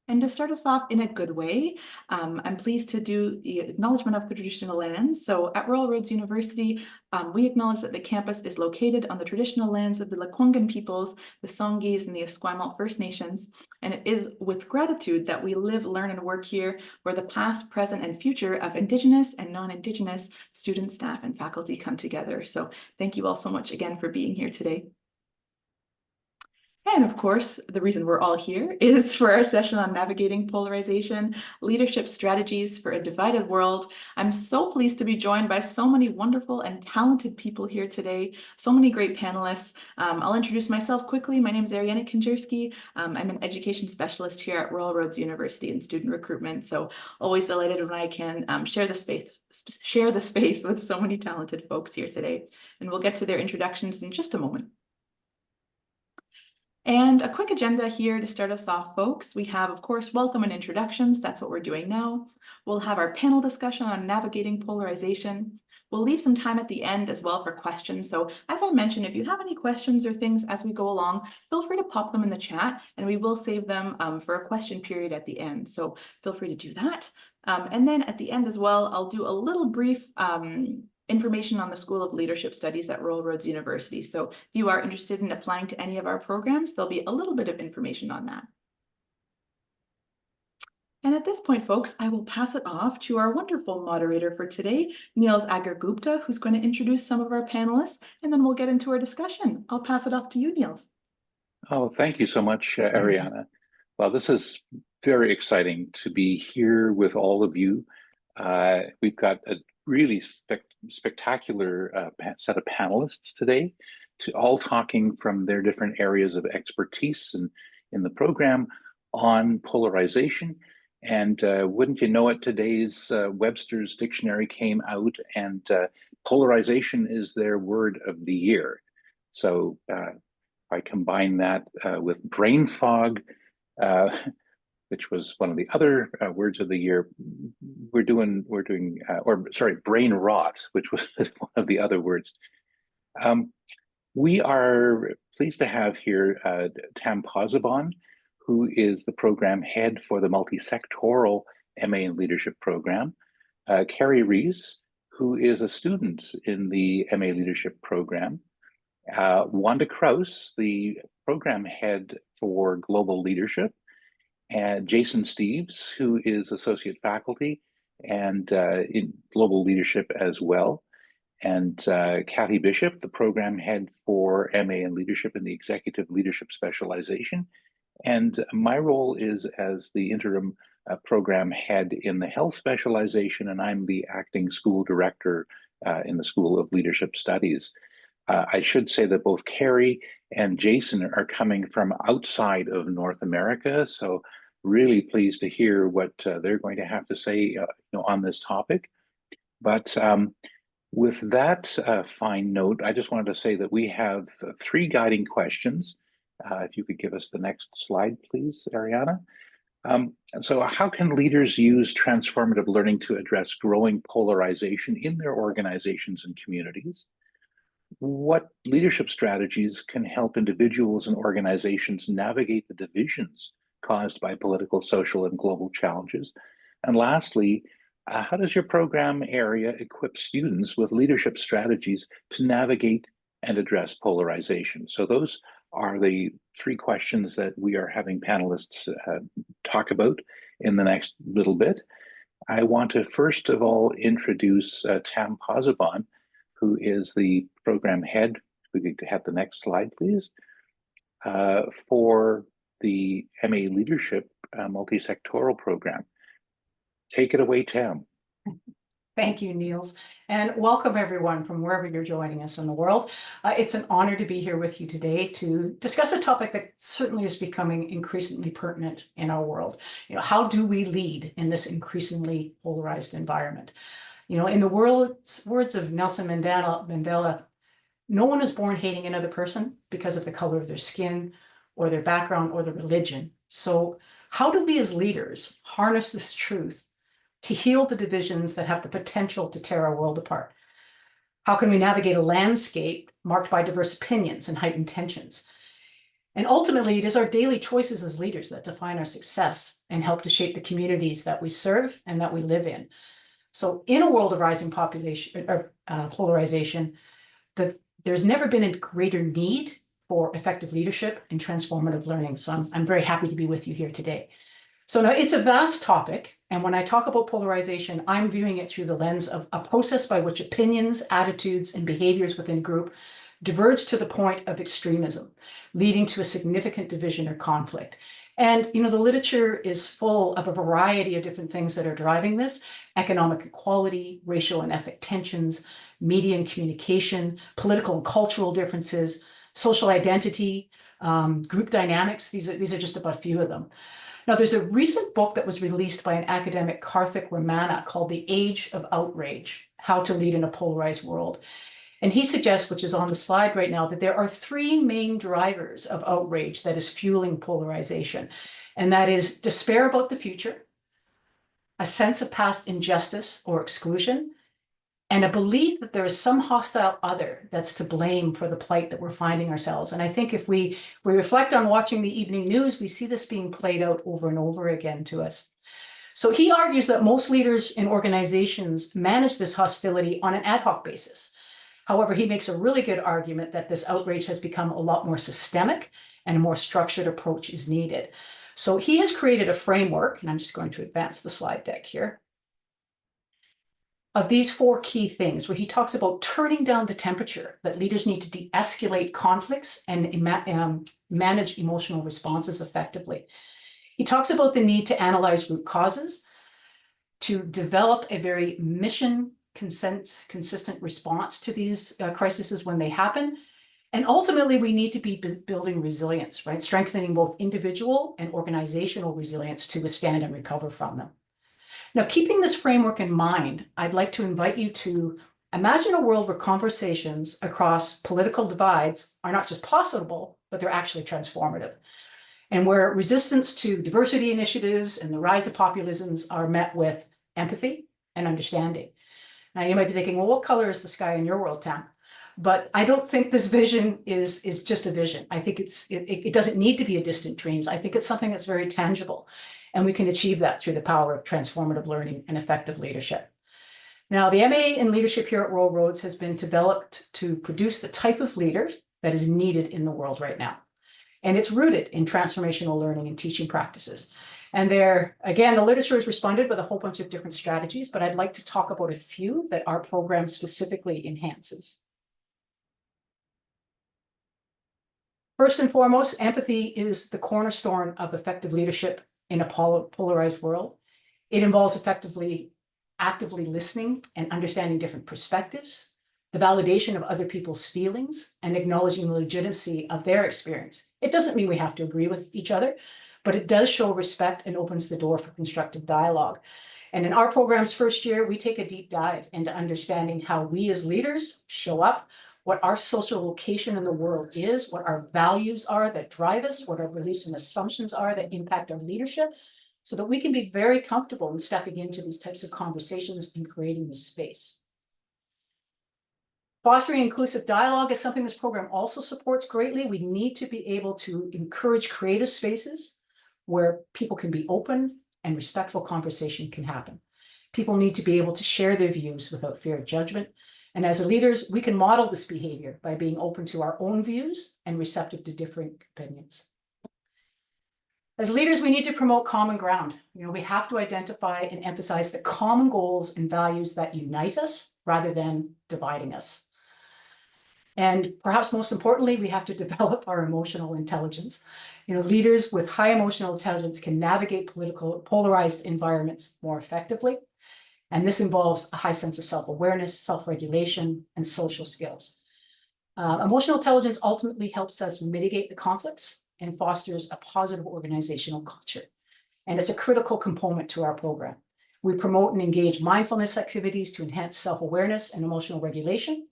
And to start us off in a good way, I'm pleased to do the acknowledgement of the traditional lands. So at Royal Roads University, we acknowledge that the campus is located on the traditional lands of the Lekwungen peoples, the Songhees, and the Esquimalt First Nations. And it is with gratitude that we live, learn, and work here, where the past, present, and future of Indigenous and non-Indigenous students, staff, and faculty come together. So thank you all so much again for being here today. And of course, the reason we're all here is for our session on navigating polarization, leadership strategies for a divided world. I'm so pleased to be joined by so many wonderful and talented people here today, so many great panelists. I'll introduce myself quickly. My name is Ariana Kinjerski. I'm an education specialist here at Royal Roads University in student recruitment. So always delighted when I can share the space with so many talented folks here today. And we'll get to their introductions in just a moment. And a quick agenda here to start us off, folks. We have, of course, welcome and introductions. That's what we're doing now. We'll have our panel discussion on navigating polarization. We'll leave some time at the end as well for questions. So as I mentioned, if you have any questions or things as we go along, feel free to pop them in the chat and we will save them for a question period at the end. So feel free to do that. And then at the end as well, I'll do a little brief information on the School of Leadership Studies at Royal Roads University. So if you are interested in applying to any of our programs, there'll be a little bit of information on that. And at this point, folks, I will pass it off to our wonderful moderator for today, Niels Agar-Gupta, who's going to introduce some of our panelists, and then we'll get into our discussion. I'll pass it off to you, Niels. Oh, thank you so much, Ariana. Well, this is very exciting to be here with all of you. We've got a really spectacular set of panelists today, all talking from their different areas of expertise in the program on polarization. And wouldn't you know it, today's Webster's Dictionary came out, and polarization is their word of the year. So I combine that with brain fog, which was one of the other words of the year. Brain rot, which was one of the other words. We are pleased to have here Tam Posabon, who is the program head for the multi-sectoral MA in Leadership program. Carrie Rees, who is a student in the MA Leadership program. Wanda Kraus, the program head for global leadership, and Jason Steeves, who is associate faculty and in global leadership as well, and Kathy Bishop, the program head for MA in leadership in the executive leadership specialization. And my role is as the interim program head in the health specialization, and I'm the acting school director in the School of Leadership Studies. I should say that both Carrie and Jason are coming from outside of North America, so really pleased to hear what they're going to have to say on this topic. But with that fine note, I just wanted to say that we have three guiding questions. If you could give us the next slide, please, Ariana. So how can leaders use transformative learning to address growing polarization in their organizations and communities? What leadership strategies can help individuals and organizations navigate the divisions caused by political, social, and global challenges? And lastly, how does your program area equip students with leadership strategies to navigate and address polarization? So those are the three questions that we are having panelists talk about in the next little bit. I want to first of all introduce Tam Posabon, who is the program head. We could have the next slide, please, for the MA Leadership multi-sectoral program. Take it away, Tam. Thank you, Niels, and welcome everyone from wherever you're joining us in the world. It's an honor to be here with you today to discuss a topic that certainly is becoming increasingly pertinent in our world. How do we lead in this increasingly polarized environment? In the words of Nelson Mandela, no one is born hating another person because of the color of their skin or their background or their religion. So how do we as leaders harness this truth to heal the divisions that have the potential to tear our world apart? How can we navigate a landscape marked by diverse opinions and heightened tensions? And ultimately, it is our daily choices as leaders that define our success and help to shape the communities that we serve and that we live in. So in a world of rising population or polarization, there's never been a greater need for effective leadership and transformative learning. So I'm very happy to be with you here today. So now it's a vast topic. And when I talk about polarization, I'm viewing it through the lens of a process by which opinions, attitudes, and behaviors within a group diverge to the point of extremism, leading to a significant division or conflict. And, the literature is full of a variety of different things that are driving this: economic equality, racial and ethnic tensions, media and communication, political and cultural differences, social identity, group dynamics. These are just about a few of them. Now, there's a recent book that was released by an academic, Karthik Ramana, called The Age of Outrage: How to Lead in a Polarized World. And he suggests, which is on the slide right now, that there are three main drivers of outrage that is fueling polarization. And that is despair about the future, a sense of past injustice or exclusion, and a belief that there is some hostile other that's to blame for the plight that we're finding ourselves. And I think if we reflect on watching the evening news, we see this being played out over and over again to us. So he argues that most leaders in organizations manage this hostility on an ad hoc basis. However, he makes a really good argument that this outrage has become a lot more systemic and a more structured approach is needed. So he has created a framework, and I'm just going to advance the slide deck here, of these four key things, where he talks about turning down the temperature, that leaders need to de-escalate conflicts and manage emotional responses effectively. He talks about the need to analyze root causes, to develop a very mission consistent response to these crises when they happen. And ultimately, we need to be building resilience, right? Strengthening both individual and organizational resilience to withstand and recover from them. Now, keeping this framework in mind, I'd like to invite you to imagine a world where conversations across political divides are not just possible, but they're actually transformative. And where resistance to diversity initiatives and the rise of populisms are met with empathy and understanding. Now, you might be thinking, well, what color is the sky in your world, Tam? But I don't think this vision is just a vision. I think it doesn't need to be a distant dreams. I think it's something that's very tangible. And we can achieve that through the power of transformative learning and effective leadership. Now, the MA in leadership here at Royal Roads has been developed to produce the type of leader that is needed in the world right now. And it's rooted in transformational learning and teaching practices. And there, again, the literature has responded with a whole bunch of different strategies, but I'd like to talk about a few that our program specifically enhances. First and foremost, empathy is the cornerstone of effective leadership in a polarized world. It involves actively listening and understanding different perspectives, the validation of other people's feelings, and acknowledging the legitimacy of their experience. It doesn't mean we have to agree with each other, but it does show respect and opens the door for constructive dialogue. And in our program's first year, we take a deep dive into understanding how we as leaders show up, what our social location in the world is, what our values are that drive us, what our beliefs and assumptions are that impact our leadership, so that we can be very comfortable in stepping into these types of conversations and creating this space. Fostering inclusive dialogue is something this program also supports greatly. We need to be able to encourage creative spaces where people can be open and respectful conversation can happen. People need to be able to share their views without fear of judgment. And as leaders, we can model this behavior by being open to our own views and receptive to different opinions. As leaders, we need to promote common ground. We have to identify and emphasize the common goals and values that unite us rather than dividing us. And perhaps most importantly, we have to develop our emotional intelligence. Leaders with high emotional intelligence can navigate polarized environments more effectively. And this involves a high sense of self-awareness, self-regulation, and social skills. Emotional intelligence ultimately helps us mitigate the conflicts and fosters a positive organizational culture. And it's a critical component to our program. We promote and engage mindfulness activities to enhance self-awareness and emotional regulation,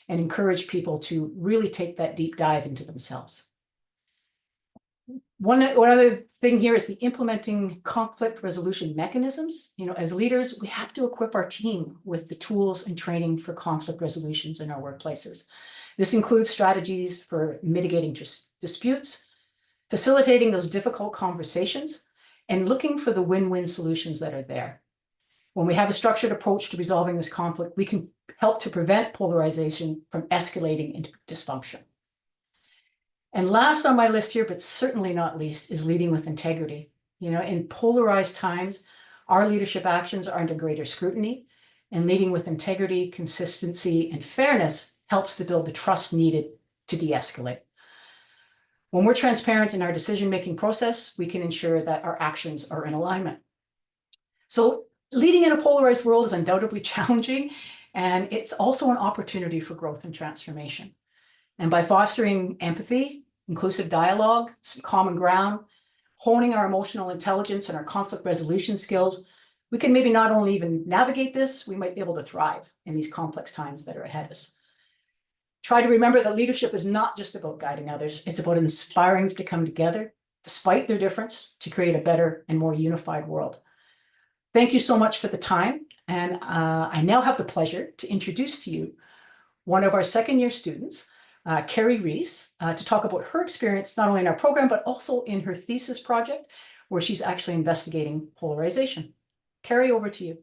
and encourage people to really take that deep dive into themselves. One other thing here is the implementing conflict resolution mechanisms. As leaders, we have to equip our team with the tools and training for conflict resolutions in our workplaces. This includes strategies for mitigating disputes, facilitating those difficult conversations and looking for the win-win solutions that are there. When we have a structured approach to resolving this conflict, we can help to prevent polarization from escalating into dysfunction. And last on my list here, but certainly not least, is leading with integrity. In polarized times, our leadership actions are under greater scrutiny, and leading with integrity, consistency, and fairness helps to build the trust needed to de-escalate. When we're transparent in our decision-making process, we can ensure that our actions are in alignment. So leading in a polarized world is undoubtedly challenging, and it's also an opportunity for growth and transformation. And by fostering empathy, inclusive dialogue, some common ground, honing our emotional intelligence and our conflict resolution skills, we can maybe not only even navigate this, we might be able to thrive in these complex times that are ahead of us. Try to remember that leadership is not just about guiding others, it's about inspiring them to come together, despite their difference, to create a better and more unified world. Thank you so much for the time, and I now have the pleasure to introduce to you one of our second-year students, Carrie Reese, to talk about her experience, not only in our program, but also in her thesis project, where she's actually investigating polarization. Carrie, over to you.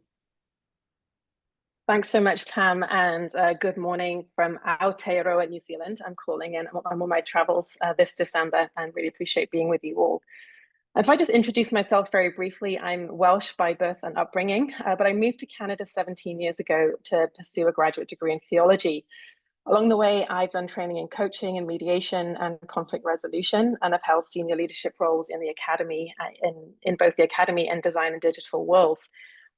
Thanks so much, Tam, and good morning from Aotearoa, New Zealand. I'm calling in. I'm on my travels this December and really appreciate being with you all. If I just introduce myself very briefly, I'm Welsh by birth and upbringing, but I moved to Canada 17 years ago to pursue a graduate degree in theology. Along the way, I've done training in coaching and mediation and conflict resolution, and I've held senior leadership roles in the academy, in both the academy and design and digital worlds.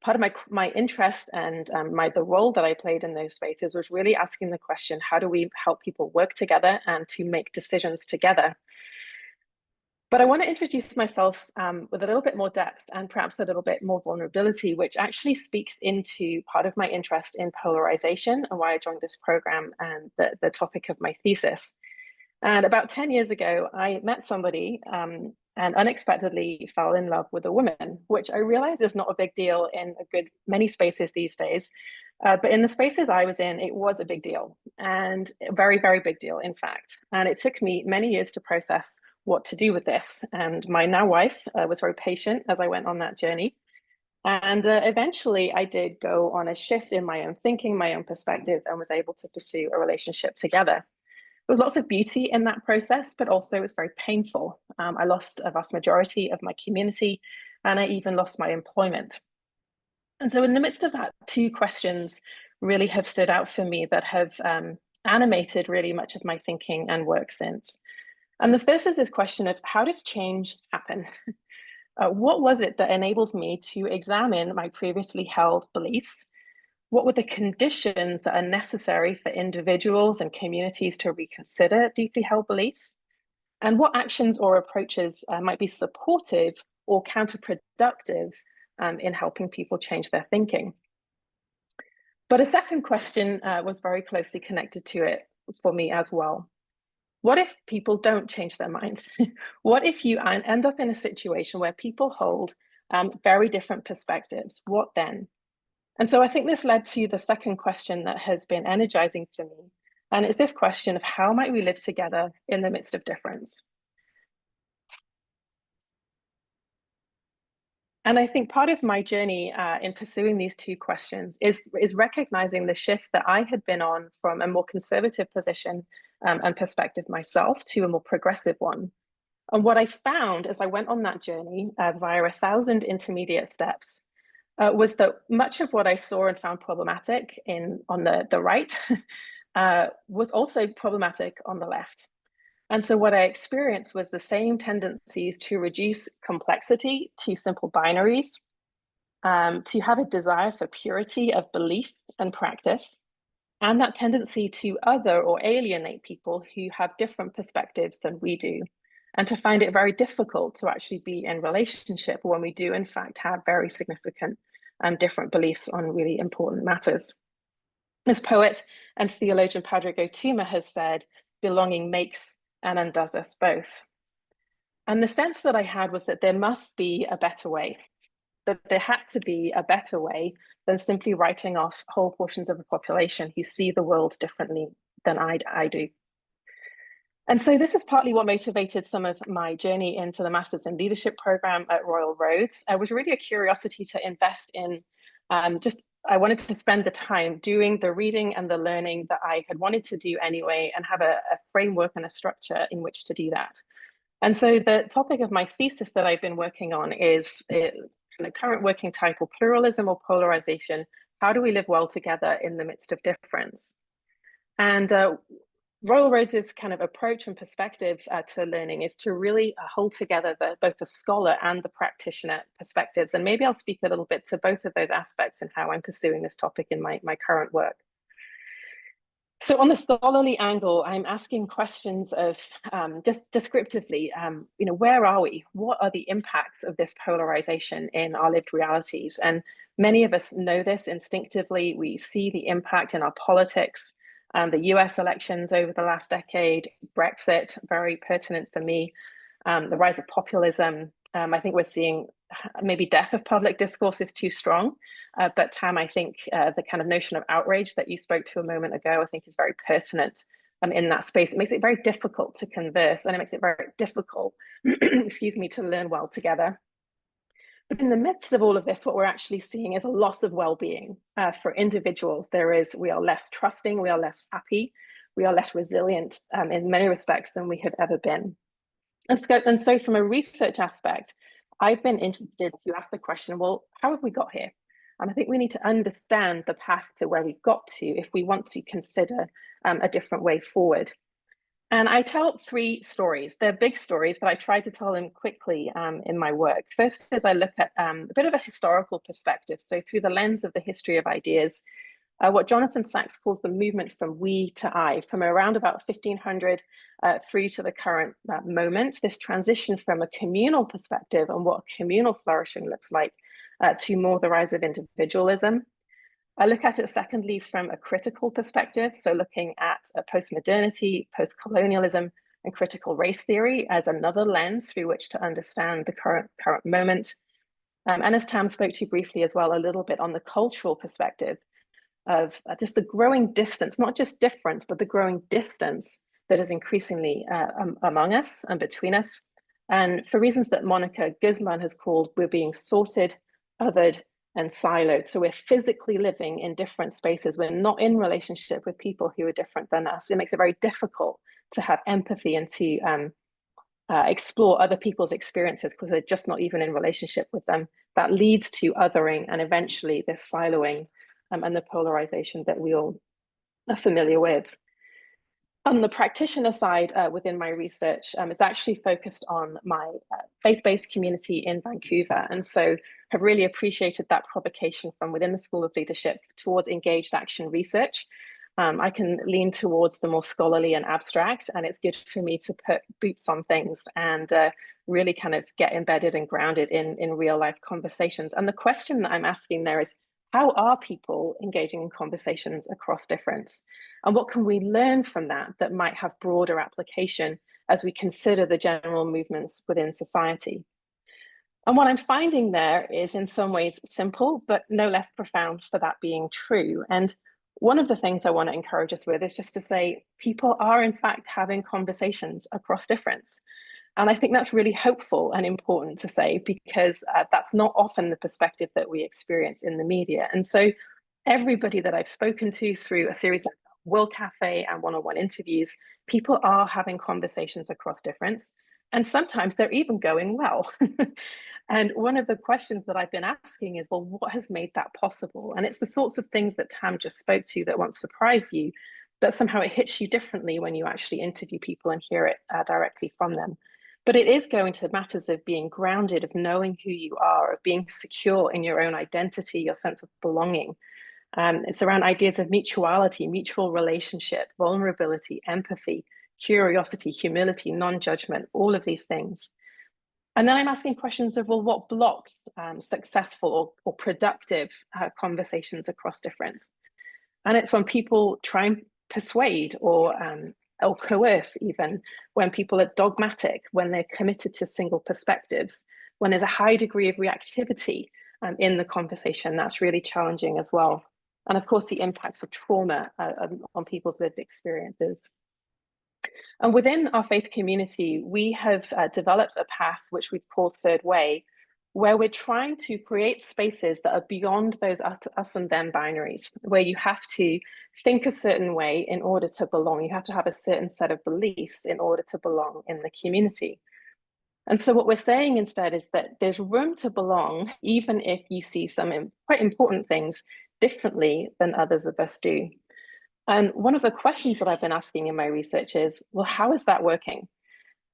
Part of my interest and the role that I played in those spaces was really asking the question, how do we help people work together and to make decisions together? But I want to introduce myself with a little bit more depth and perhaps a little bit more vulnerability, which actually speaks into part of my interest in polarization and why I joined this program and the topic of my thesis. And about 10 years ago, I met somebody and unexpectedly fell in love with a woman, which I realize is not a big deal in a good many spaces these days. But in the spaces I was in, it was a big deal, and a very, very big deal, in fact. And it took me many years to process what to do with this. And my now wife was very patient as I went on that journey. And eventually I did go on a shift in my own thinking, my own perspective, and was able to pursue a relationship together. There was lots of beauty in that process, but also it was very painful. I lost a vast majority of my community, and I even lost my employment. And so in the midst of that, two questions really have stood out for me that have animated really much of my thinking and work since. And the first is this question of, how does change happen? What was it that enabled me to examine my previously held beliefs? What were the conditions that are necessary for individuals and communities to reconsider deeply held beliefs? And what actions or approaches might be supportive or counterproductive in helping people change their thinking? But a second question was very closely connected to it for me as well. What if people don't change their minds? What if you end up in a situation where people hold very different perspectives? What then? And so I think this led to the second question that has been energizing for me. And it's this question of, how might we live together in the midst of difference? And I think part of my journey in pursuing these two questions is recognizing the shift that I had been on from a more conservative position and perspective myself to a more progressive one. And what I found as I went on that journey via 1,000 intermediate steps was that much of what I saw and found problematic on the right was also problematic on the left. And so what I experienced was the same tendencies to reduce complexity to simple binaries, to have a desire for purity of belief and practice, and that tendency to other or alienate people who have different perspectives than we do, and to find it very difficult to actually be in relationship when we do in fact have very significant different beliefs on really important matters. As poet and theologian Padraig Ó Tuama has said, belonging makes and undoes us both. And the sense that I had was that there must be a better way, that there had to be a better way than simply writing off whole portions of the population who see the world differently than I do. And so this is partly what motivated some of my journey into the Masters in Leadership program at Royal Roads. It was really a curiosity to invest in I wanted to spend the time doing the reading and the learning that I had wanted to do anyway, and have a framework and a structure in which to do that. And so the topic of my thesis that I've been working on is the current working title, Pluralism or Polarization: How do we live well together in the midst of difference? And Royal Roads' kind of approach and perspective to learning is to really hold together both the scholar and the practitioner perspectives. And maybe I'll speak a little bit to both of those aspects and how I'm pursuing this topic in my current work. So on the scholarly angle, I'm asking questions of just descriptively, where are we? What are the impacts of this polarization in our lived realities? And many of us know this instinctively. We see the impact in our politics, the US elections over the last decade, Brexit, very pertinent for me, the rise of populism. I think we're seeing maybe death of public discourse is too strong, but Tam, I think the kind of notion of outrage that you spoke to a moment ago, I think is very pertinent in that space. It makes it very difficult to converse, and it makes it very difficult, excuse me, to learn well together. But in the midst of all of this, what we're actually seeing is a loss of well-being for individuals. We are less trusting, we are less happy, we are less resilient in many respects than we have ever been. And so from a research aspect, I've been interested to ask the question, well, how have we got here? And I think we need to understand the path to where we've got to if we want to consider a different way forward. And I tell three stories. They're big stories, but I try to tell them quickly in my work. First is I look at a bit of a historical perspective. So through the lens of the history of ideas, what Jonathan Sachs calls the movement from we to I, from around about 1500 through to the current moment, this transition from a communal perspective and what communal flourishing looks like to more the rise of individualism. I look at it secondly from a critical perspective, so looking at post-modernity, post-colonialism, and critical race theory as another lens through which to understand the current moment. And as Tam spoke to briefly as well, a little bit on the cultural perspective of just the growing distance, not just difference, but the growing distance that is increasingly among us and between us. And for reasons that Monica Guzman has called, we're being sorted, othered, and siloed. So we're physically living in different spaces. We're not in relationship with people who are different than us. It makes it very difficult to have empathy and to explore other people's experiences because they're just not even in relationship with them. That leads to othering and eventually this siloing and the polarization that we all are familiar with. On the practitioner side within my research, it's actually focused on my faith-based community in Vancouver. And so have really appreciated that provocation from within the School of Leadership towards engaged action research. I can lean towards the more scholarly and abstract, and it's good for me to put boots on things and really kind of get embedded and grounded in real life conversations. And the question that I'm asking there is, how are people engaging in conversations across difference? And what can we learn from that might have broader application as we consider the general movements within society? And what I'm finding there is in some ways simple, but no less profound for that being true. And one of the things I want to encourage us with is just to say, people are in fact having conversations across difference. And I think that's really hopeful and important to say, because that's not often the perspective that we experience in the media. And so everybody that I've spoken to through a series like World Cafe and one-on-one interviews, people are having conversations across difference. And sometimes they're even going well. And one of the questions that I've been asking is, well, what has made that possible? And it's the sorts of things that Tam just spoke to that won't surprise you, but somehow it hits you differently when you actually interview people and hear it directly from them. But it is going to matters of being grounded, of knowing who you are, of being secure in your own identity, your sense of belonging. It's around ideas of mutuality, mutual relationship, vulnerability, empathy, curiosity, humility, non-judgment, all of these things. And then I'm asking questions of, well, what blocks successful or productive conversations across difference? And it's when people try and persuade or coerce, even when people are dogmatic, when they're committed to single perspectives, when there's a high degree of reactivity in the conversation, that's really challenging as well. And of course, the impacts of trauma on people's lived experiences. And within our faith community, we have developed a path which we've called Third Way, where we're trying to create spaces that are beyond those us and them binaries, where you have to think a certain way in order to belong. You have to have a certain set of beliefs in order to belong in the community. And so what we're saying instead is that there's room to belong, even if you see some quite important things differently than others of us do. And one of the questions that I've been asking in my research is, well, how is that working?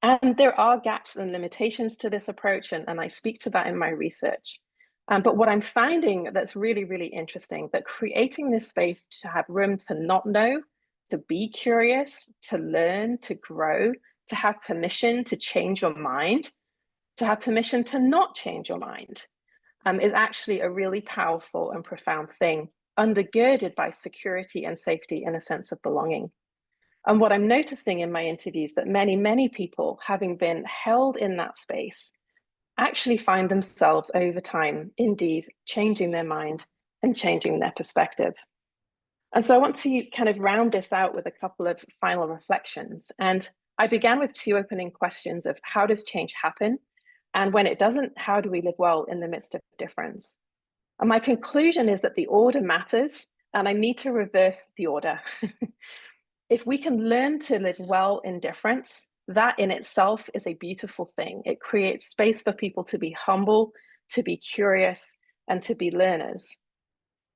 And there are gaps and limitations to this approach, and I speak to that in my research. But what I'm finding that's really, really interesting, that creating this space to have room to not know, to be curious, to learn, to grow, to have permission to change your mind, to have permission to not change your mind, is actually a really powerful and profound thing, undergirded by security and safety and a sense of belonging. And what I'm noticing in my interviews that many, many people, having been held in that space, actually find themselves over time, indeed, changing their mind and changing their perspective. And so I want to kind of round this out with a couple of final reflections. And I began with two opening questions of how does change happen? And when it doesn't, how do we live well in the midst of difference? And my conclusion is that the order matters, and I need to reverse the order. If we can learn to live well in difference, that in itself is a beautiful thing. It creates space for people to be humble, to be curious, and to be learners.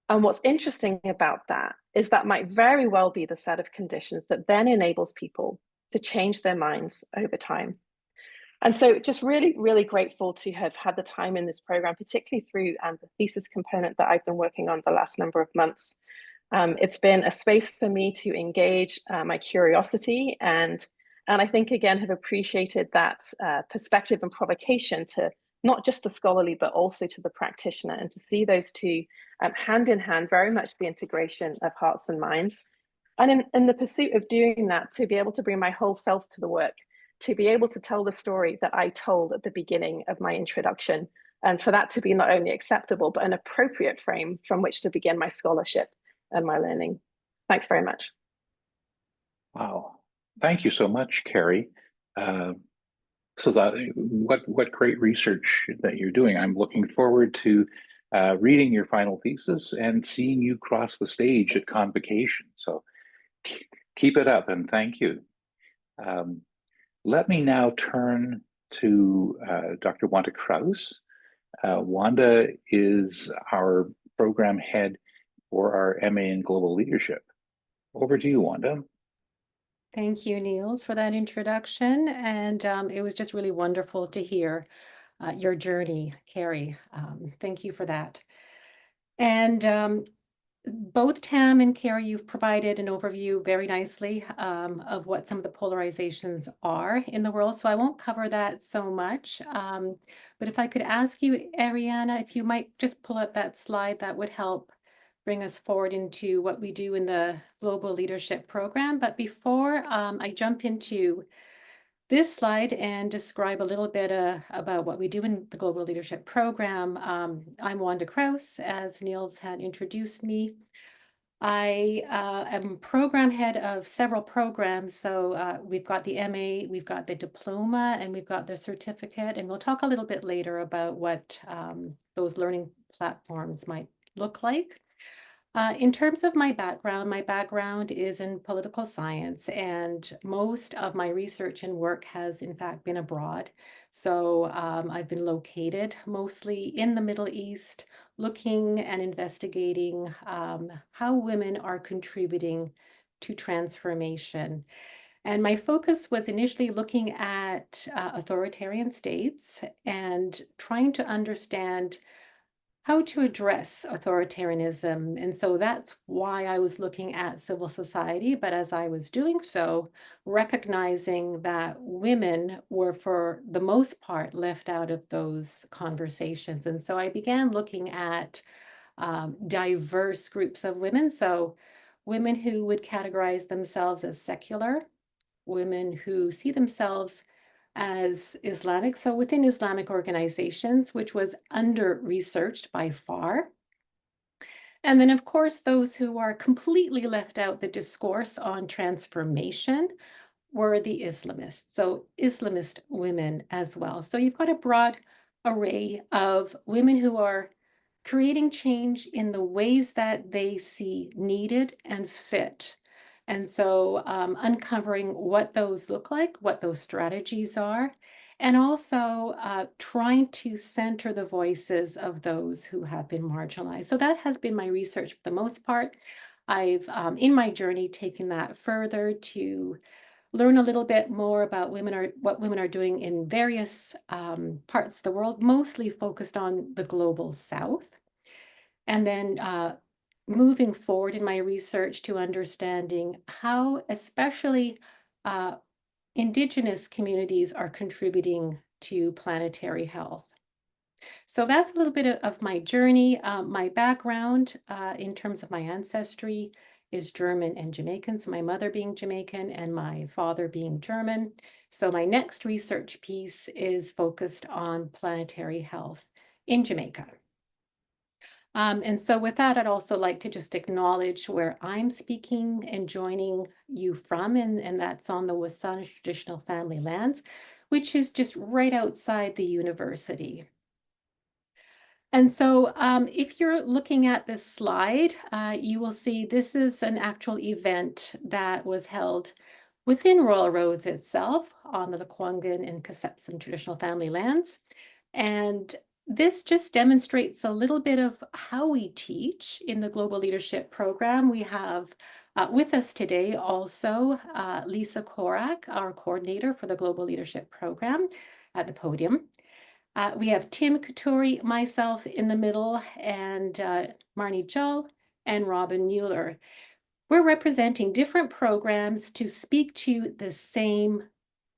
And what's interesting about that is that might very well be the set of conditions that then enables people to change their minds over time. And so just really, really grateful to have had the time in this program, particularly through the thesis component that I've been working on the last number of months. It's been a space for me to engage my curiosity and I think, again, have appreciated that perspective and provocation to not just the scholarly, but also to the practitioner, and to see those two hand in hand, very much the integration of hearts and minds. And in the pursuit of doing that, to be able to bring my whole self to the work, to be able to tell the story that I told at the beginning of my introduction, and for that to be not only acceptable, but an appropriate frame from which to begin my scholarship and my learning. Thanks very much. Wow. Thank you so much, Carrie. What great research that you're doing. I'm looking forward to reading your final thesis and seeing you cross the stage at Convocation. So keep it up, and thank you. Let me now turn to Dr. Wanda Kraus. Wanda is our program head for our MA in Global Leadership. Over to you, Wanda. Thank you, Niels, for that introduction. And it was just really wonderful to hear your journey, Carrie. Thank you for that. And both Tam and Carrie, you've provided an overview very nicely of what some of the polarizations are in the world. So I won't cover that so much. But if I could ask you, Ariana, if you might just pull up that slide, that would help bring us forward into what we do in the Global Leadership Program. But before I jump into this slide and describe a little bit about what we do in the Global Leadership Program, I'm Wanda Kraus, as Niels had introduced me. I am program head of several programs. So we've got the MA, we've got the diploma, and we've got the certificate. And we'll talk a little bit later about what those learning platforms might look like. In terms of my background is in political science, and most of my research and work has in fact been abroad. So I've been located mostly in the Middle East, looking and investigating how women are contributing to transformation. And my focus was initially looking at authoritarian states and trying to understand how to address authoritarianism. And so that's why I was looking at civil society. But as I was doing so, recognizing that women were, for the most part, left out of those conversations. And so I began looking at diverse groups of women. So women who would categorize themselves as secular, women who see themselves as Islamic, so within Islamic organizations, which was under-researched by far. And then, of course, those who are completely left out the discourse on transformation, were the Islamists, so Islamist women as well. So you've got a broad array of women who are creating change in the ways that they see needed and fit. And so uncovering what those look like, what those strategies are, and also trying to center the voices of those who have been marginalized. So that has been my research for the most part. I've, in my journey, taken that further to learn a little bit more about what women are doing in various parts of the world, mostly focused on the global South. And then moving forward in my research to understanding how especially Indigenous communities are contributing to planetary health. So that's a little bit of my journey. My background in terms of my ancestry is German and Jamaican. So my mother being Jamaican and my father being German. So my next research piece is focused on planetary health in Jamaica. And so with that, I'd also like to just acknowledge where I'm speaking and joining you from, and that's on the Wasana traditional family lands, which is just right outside the university. And so if you're looking at this slide, you will see this is an actual event that was held within Royal Roads itself on the Lekwungen and Kasepsin traditional family lands. And this just demonstrates a little bit of how we teach in the Global Leadership Program. We have with us today also Lisa Korak, our coordinator for the Global Leadership Program at the podium. We have Tim Katuri, myself in the middle, and Marnie Jull and Robin Mueller. We're representing different programs to speak to the same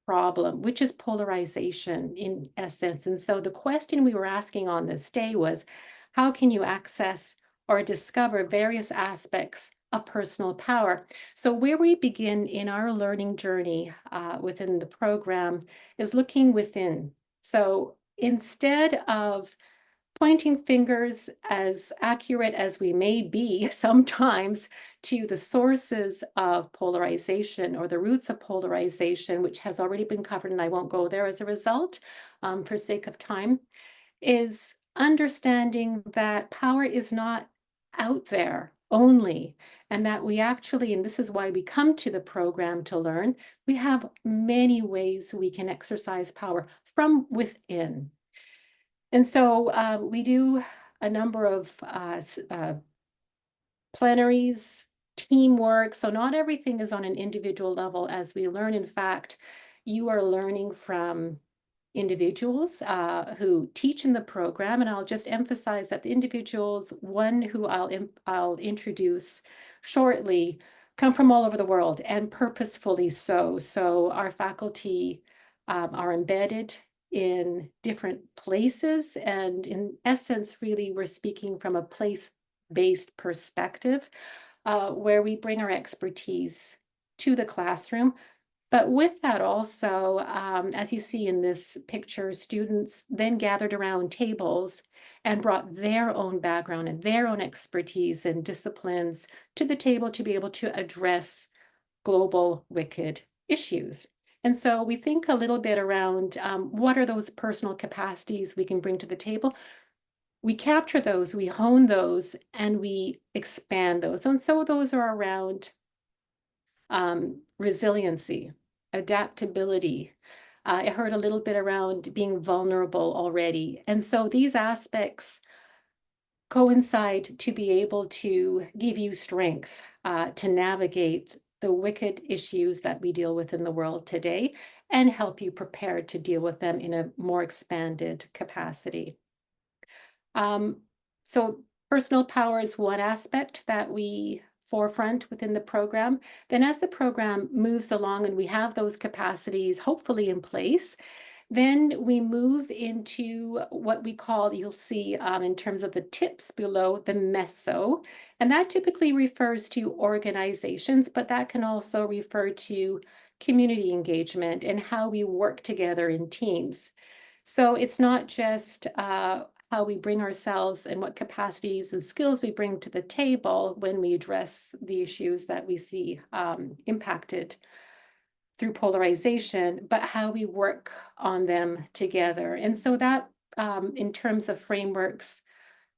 problem, which is polarization in essence. And so the question we were asking on this day was, how can you access or discover various aspects of personal power? So where we begin in our learning journey within the program is looking within. So instead of pointing fingers, as accurate as we may be sometimes, to the sources of polarization or the roots of polarization, which has already been covered, and I won't go there as a result for sake of time, is understanding that power is not out there only, and that we actually, and this is why we come to the program to learn, we have many ways we can exercise power from within. And so we do a number of plenaries, teamwork. So not everything is on an individual level as we learn. In fact, you are learning from individuals who teach in the program. And I'll just emphasize that the individuals, one who I'll introduce shortly, come from all over the world, and purposefully so. So our faculty are embedded in different places. And in essence, really, we're speaking from a place-based perspective where we bring our expertise to the classroom. But with that also, as you see in this picture, students then gathered around tables and brought their own background and their own expertise and disciplines to the table to be able to address global wicked issues. And so we think a little bit around what are those personal capacities we can bring to the table. We capture those, we hone those, and we expand those. And so those are around resiliency, adaptability. I heard a little bit around being vulnerable already. And so these aspects coincide to be able to give you strength to navigate the wicked issues that we deal with in the world today and help you prepare to deal with them in a more expanded capacity. So personal power is one aspect that we forefront within the program. Then as the program moves along and we have those capacities hopefully in place, then we move into what we call, you'll see in terms of the tips below, the meso. And that typically refers to organizations, but that can also refer to community engagement and how we work together in teams. So it's not just how we bring ourselves and what capacities and skills we bring to the table when we address the issues that we see impacted through polarization, but how we work on them together. And so that, in terms of frameworks,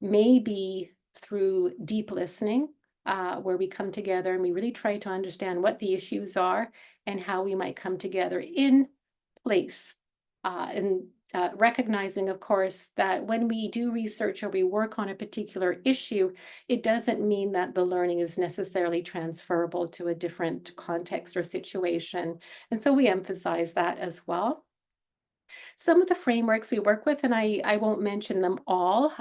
may be through deep listening, where we come together and we really try to understand what the issues are and how we might come together in place. And recognizing, of course, that when we do research or we work on a particular issue, it doesn't mean that the learning is necessarily transferable to a different context or situation. And so we emphasize that as well. Some of the frameworks we work with, and I won't mention them all,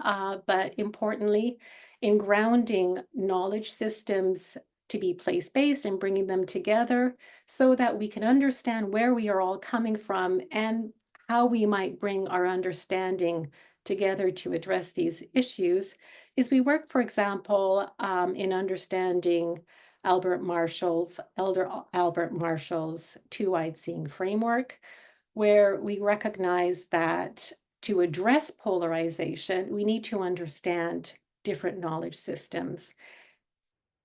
but importantly, in grounding knowledge systems to be place-based and bringing them together so that we can understand where we are all coming from and how we might bring our understanding together to address these issues, is we work, for example, in understanding Elder Albert Marshall's two-eyed seeing framework, where we recognize that to address polarization, we need to understand different knowledge systems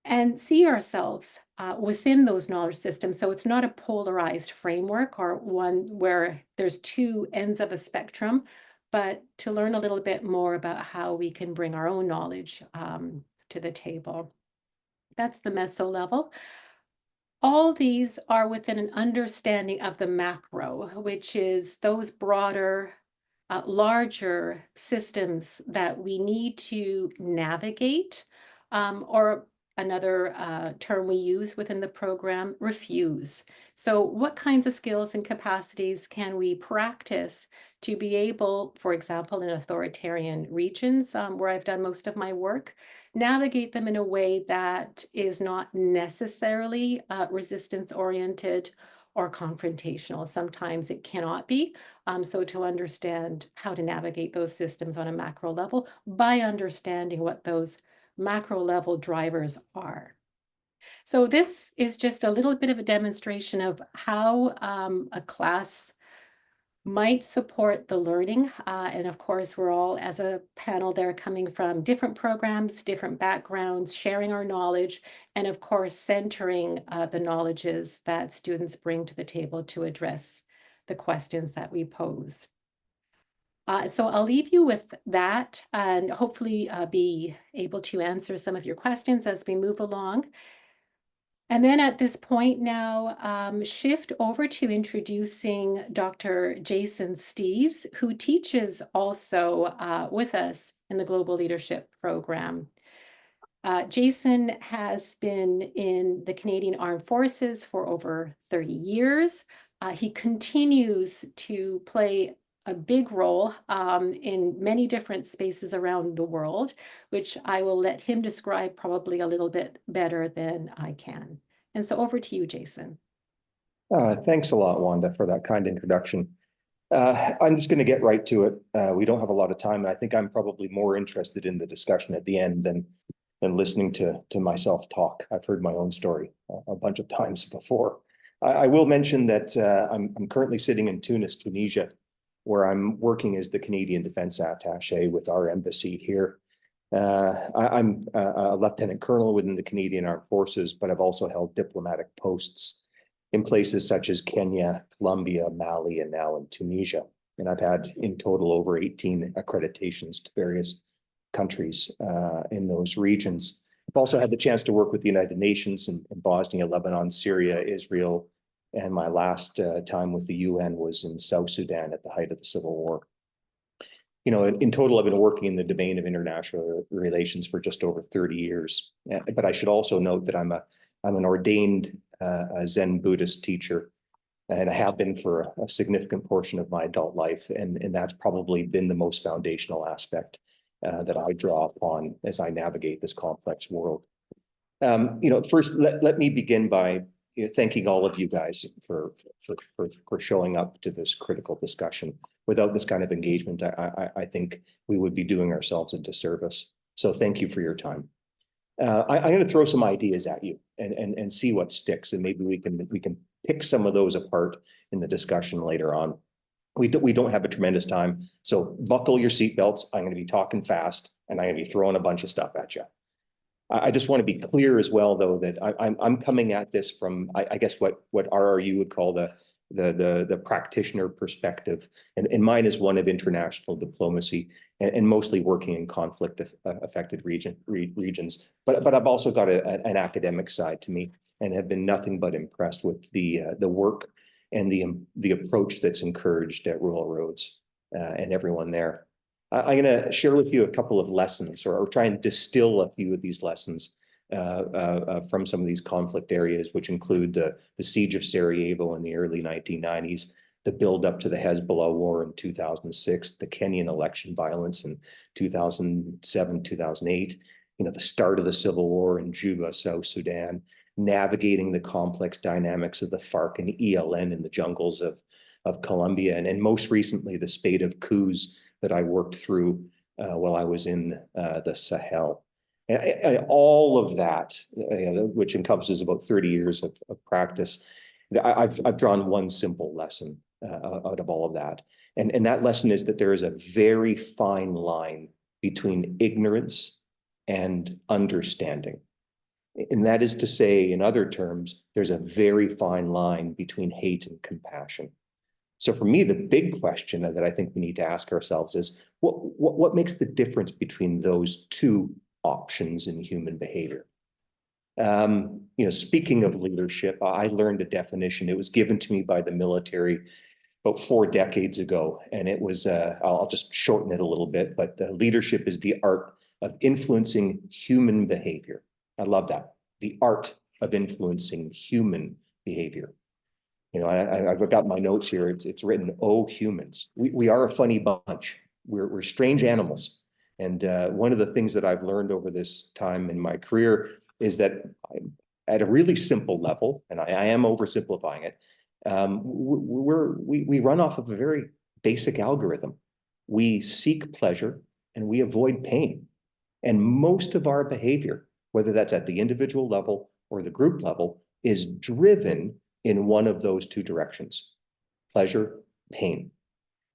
and see ourselves within those knowledge systems. So it's not a polarized framework or one where there's two ends of a spectrum, but to learn a little bit more about how we can bring our own knowledge to the table. That's the meso level. All these are within an understanding of the macro, which is those broader, larger systems that we need to navigate, or another term we use within the program, refuse. So what kinds of skills and capacities can we practice to be able, for example, in authoritarian regions, where I've done most of my work, navigate them in a way that is not necessarily resistance-oriented or confrontational. Sometimes it cannot be. So to understand how to navigate those systems on a macro level by understanding what those macro level drivers are. So this is just a little bit of a demonstration of how a class might support the learning. And of course, we're all, as a panel there, coming from different programs, different backgrounds, sharing our knowledge, and of course, centering the knowledges that students bring to the table to address the questions that we pose. So I'll leave you with that and hopefully be able to answer some of your questions as we move along. And then at this point now, shift over to introducing Dr. Jason Steeves, who teaches also with us in the Global Leadership Program. Jason has been in the Canadian Armed Forces for over 30 years. He continues to play a big role in many different spaces around the world, which I will let him describe probably a little bit better than I can. And so over to you, Jason. Thanks a lot, Wanda, for that kind introduction. I'm just going to get right to it. We don't have a lot of time, and I think I'm probably more interested in the discussion at the end than listening to myself talk. I've heard my own story a bunch of times before. I will mention that I'm currently sitting in Tunis, Tunisia, where I'm working as the Canadian Defense Attaché with our embassy here. I'm a lieutenant colonel within the Canadian Armed Forces, but I've also held diplomatic posts in places such as Kenya, Colombia, Mali, and now in Tunisia. And I've had in total over 18 accreditations to various countries in those regions. I've also had the chance to work with the United Nations in Bosnia, Lebanon, Syria, Israel, and my last time with the UN was in South Sudan at the height of the Civil War. You know, in total, I've been working in the domain of international relations for just over 30 years. But I should also note that I'm an ordained Zen Buddhist teacher, and I have been for a significant portion of my adult life. And that's probably been the most foundational aspect that I draw upon as I navigate this complex world. You know, first, let me begin by thanking all of you guys for showing up to this critical discussion. Without this kind of engagement, I think we would be doing ourselves a disservice. So thank you for your time. I'm going to throw some ideas at you and see what sticks, and maybe we can pick some of those apart in the discussion later on. We don't have a tremendous time, so buckle your seatbelts. I'm going to be talking fast, and I'm going to be throwing a bunch of stuff at you. I just want to be clear as well, though, that I'm coming at this from, I guess, what RRU would call the practitioner perspective, and mine is one of international diplomacy and mostly working in conflict affected regions. But I've also got an academic side to me, and have been nothing but impressed with the work and the approach that's encouraged at Rural Roads and everyone there. I'm going to share with you a couple of lessons, or try and distill a few of these lessons from some of these conflict areas, which include the siege of Sarajevo in the early 1990s, the build up to the Hezbollah war in 2006, the Kenyan election violence in 2007, 2008, the start of the civil war in Juba, South Sudan, navigating the complex dynamics of the FARC and ELN in the jungles of Colombia, and most recently, the spate of coups that I worked through while I was in the Sahel. And all of that, which encompasses about 30 years of practice, I've drawn one simple lesson out of all of that. And that lesson is that there is a very fine line between ignorance and understanding. And that is to say, in other terms, there's a very fine line between hate and compassion. So for me, the big question that I think we need to ask ourselves is, what makes the difference between those two options in human behavior? Speaking of leadership, I learned a definition. It was given to me by the military about 4 decades ago, and it was, I'll just shorten it a little bit, but leadership is the art of influencing human behavior. I love that. The art of influencing human behavior. I've got my notes here. It's written, "Oh, humans, we are a funny bunch. We're strange animals." And one of the things that I've learned over this time in my career is that at a really simple level, and I am oversimplifying it, we run off of a very basic algorithm. We seek pleasure and we avoid pain. And most of our behavior, whether that's at the individual level or the group level, is driven in one of those two directions: pleasure, pain.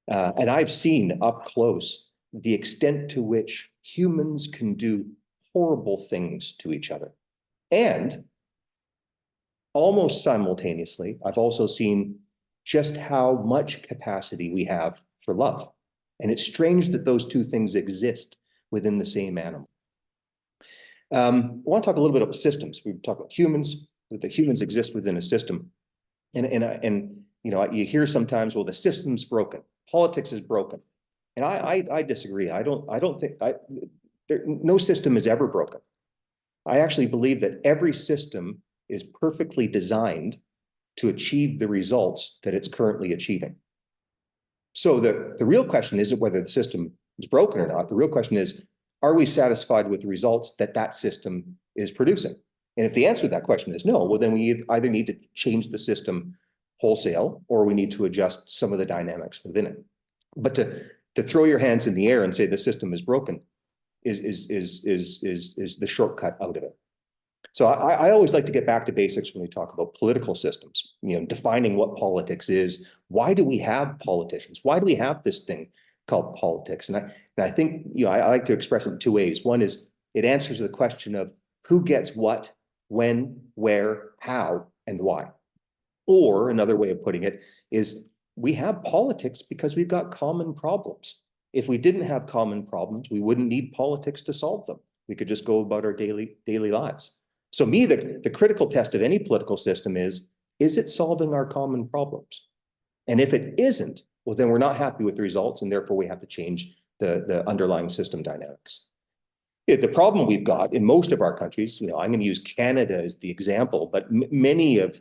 And I've seen up close the extent to which humans can do horrible things to each other. And almost simultaneously, I've also seen just how much capacity we have for love. And it's strange that those two things exist within the same animal. I want to talk a little bit about systems. We've talked about humans, that the humans exist within a system. And you hear sometimes, well, the system's broken, politics is broken. And I disagree. I don't think no system is ever broken. I actually believe that every system is perfectly designed to achieve the results that it's currently achieving. So the real question isn't whether the system is broken or not. The real question is, are we satisfied with the results that that system is producing? And if the answer to that question is no, well, then we either need to change the system wholesale, or we need to adjust some of the dynamics within it. But to throw your hands in the air and say the system is broken is the shortcut out of it. So I always like to get back to basics when we talk about political systems, defining what politics is. Why do we have politicians? Why do we have this thing called politics? And I think, I like to express it in two ways. One is it answers the question of who gets what, when, where, how, and why. Or another way of putting it is we have politics because we've got common problems. If we didn't have common problems, we wouldn't need politics to solve them. We could just go about our daily lives. So me, the critical test of any political system is it solving our common problems? And if it isn't, well, then we're not happy with the results, and therefore we have to change the underlying system dynamics. The problem we've got in most of our countries, I'm going to use Canada as the example, but many of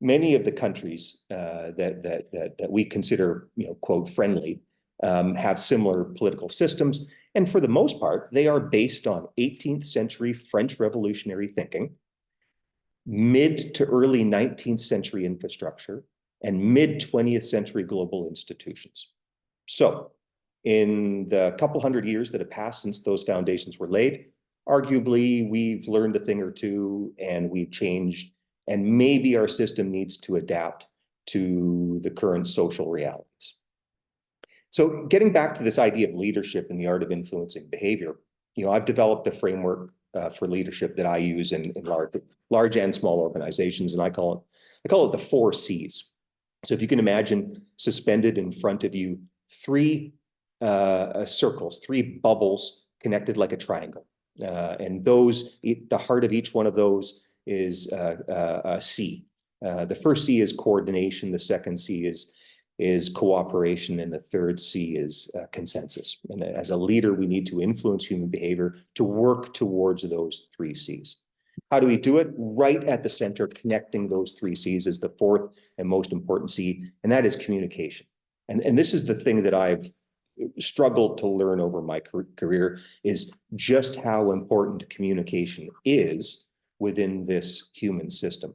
the countries that we consider, quote, friendly, have similar political systems. And for the most part, they are based on 18th century French revolutionary thinking, mid to early 19th century infrastructure, and mid 20th century global institutions. So in the couple hundred years that have passed since those foundations were laid, arguably we've learned a thing or two and we've changed, and maybe our system needs to adapt to the current social realities. So getting back to this idea of leadership and the art of influencing behavior, I've developed a framework for leadership that I use in large and small organizations, and I call it the 4 C's. So if you can imagine suspended in front of you 3 circles, 3 bubbles connected like a triangle, and the heart of each one of those is a C. The first C is coordination, the second C is cooperation, and the third C is consensus. And as a leader, we need to influence human behavior to work towards those 3 C's. How do we do it? Right at the center, connecting those 3 C's is the 4th and most important C, and that is communication. And this is the thing that I've struggled to learn over my career, is just how important communication is within this human system.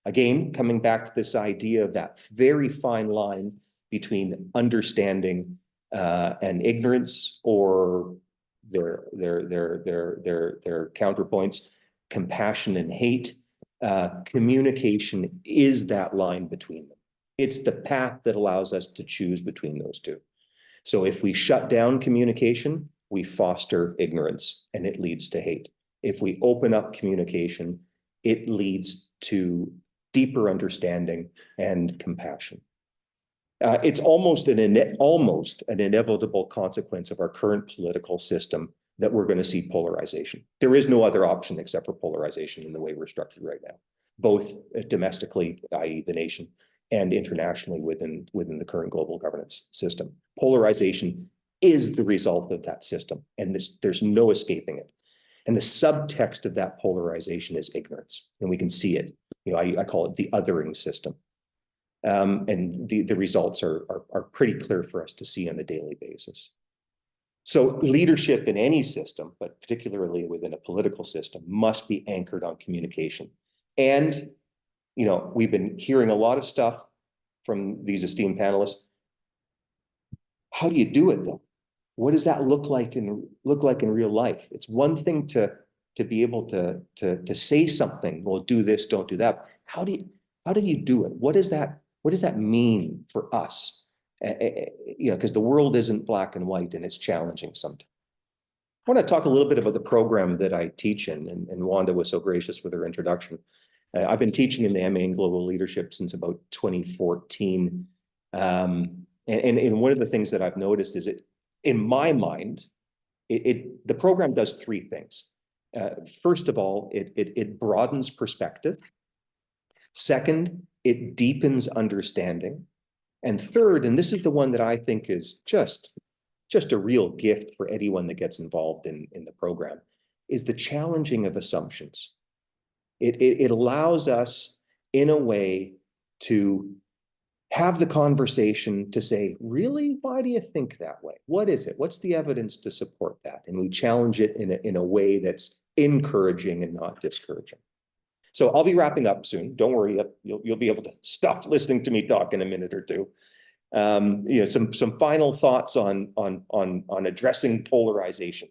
Again, coming back to this idea of that very fine line between understanding and ignorance, or their counterpoints, compassion and hate. Communication is that line between them. It's the path that allows us to choose between those two. So if we shut down communication, we foster ignorance and it leads to hate. If we open up communication, it leads to deeper understanding and compassion. It's almost an inevitable consequence of our current political system that we're going to see polarization. There is no other option except for polarization in the way we're structured right now, both domestically, i.e. the nation, and internationally within the current global governance system. Polarization is the result of that system, and there's no escaping it. And the subtext of that polarization is ignorance, and we can see it. I call it the othering system. And the results are pretty clear for us to see on a daily basis. So leadership in any system, but particularly within a political system, must be anchored on communication. And, we've been hearing a lot of stuff from these esteemed panelists. How do you do it though? What does that look like in real life? It's one thing to be able to say something, well, do this, don't do that. How do you do it? What does that mean for us? Because the world isn't black and white, and it's challenging sometimes. I want to talk a little bit about the program that I teach in, and Wanda was so gracious with her introduction. I've been teaching in the MA in Global Leadership since about 2014. And one of the things that I've noticed is in my mind, the program does 3 things. First of all, it broadens perspective. Second, it deepens understanding. And third, and this is the one that I think is just a real gift for anyone that gets involved in the program, is the challenging of assumptions. It allows us, in a way, to have the conversation to say, really, why do you think that way? What is it? What's the evidence to support that? And we challenge it in a way that's encouraging and not discouraging. So I'll be wrapping up soon. Don't worry, you'll be able to stop listening to me talk in a minute or two. Some final thoughts on addressing polarization.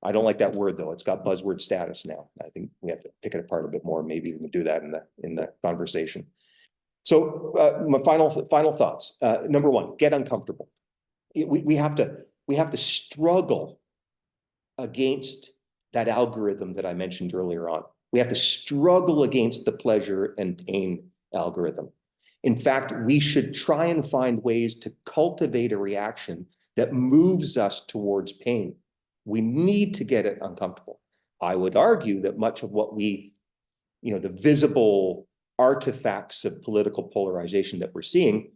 I don't like that word though. It's got buzzword status now. I think we have to pick it apart a bit more. Maybe we can do that in the conversation. So my final thoughts. Number 1, get uncomfortable. We have to struggle against that algorithm that I mentioned earlier on. We have to struggle against the pleasure and pain algorithm. In fact, we should try and find ways to cultivate a reaction that moves us towards pain. We need to get it uncomfortable. I would argue that much of what the visible artifacts of political polarization that we're seeing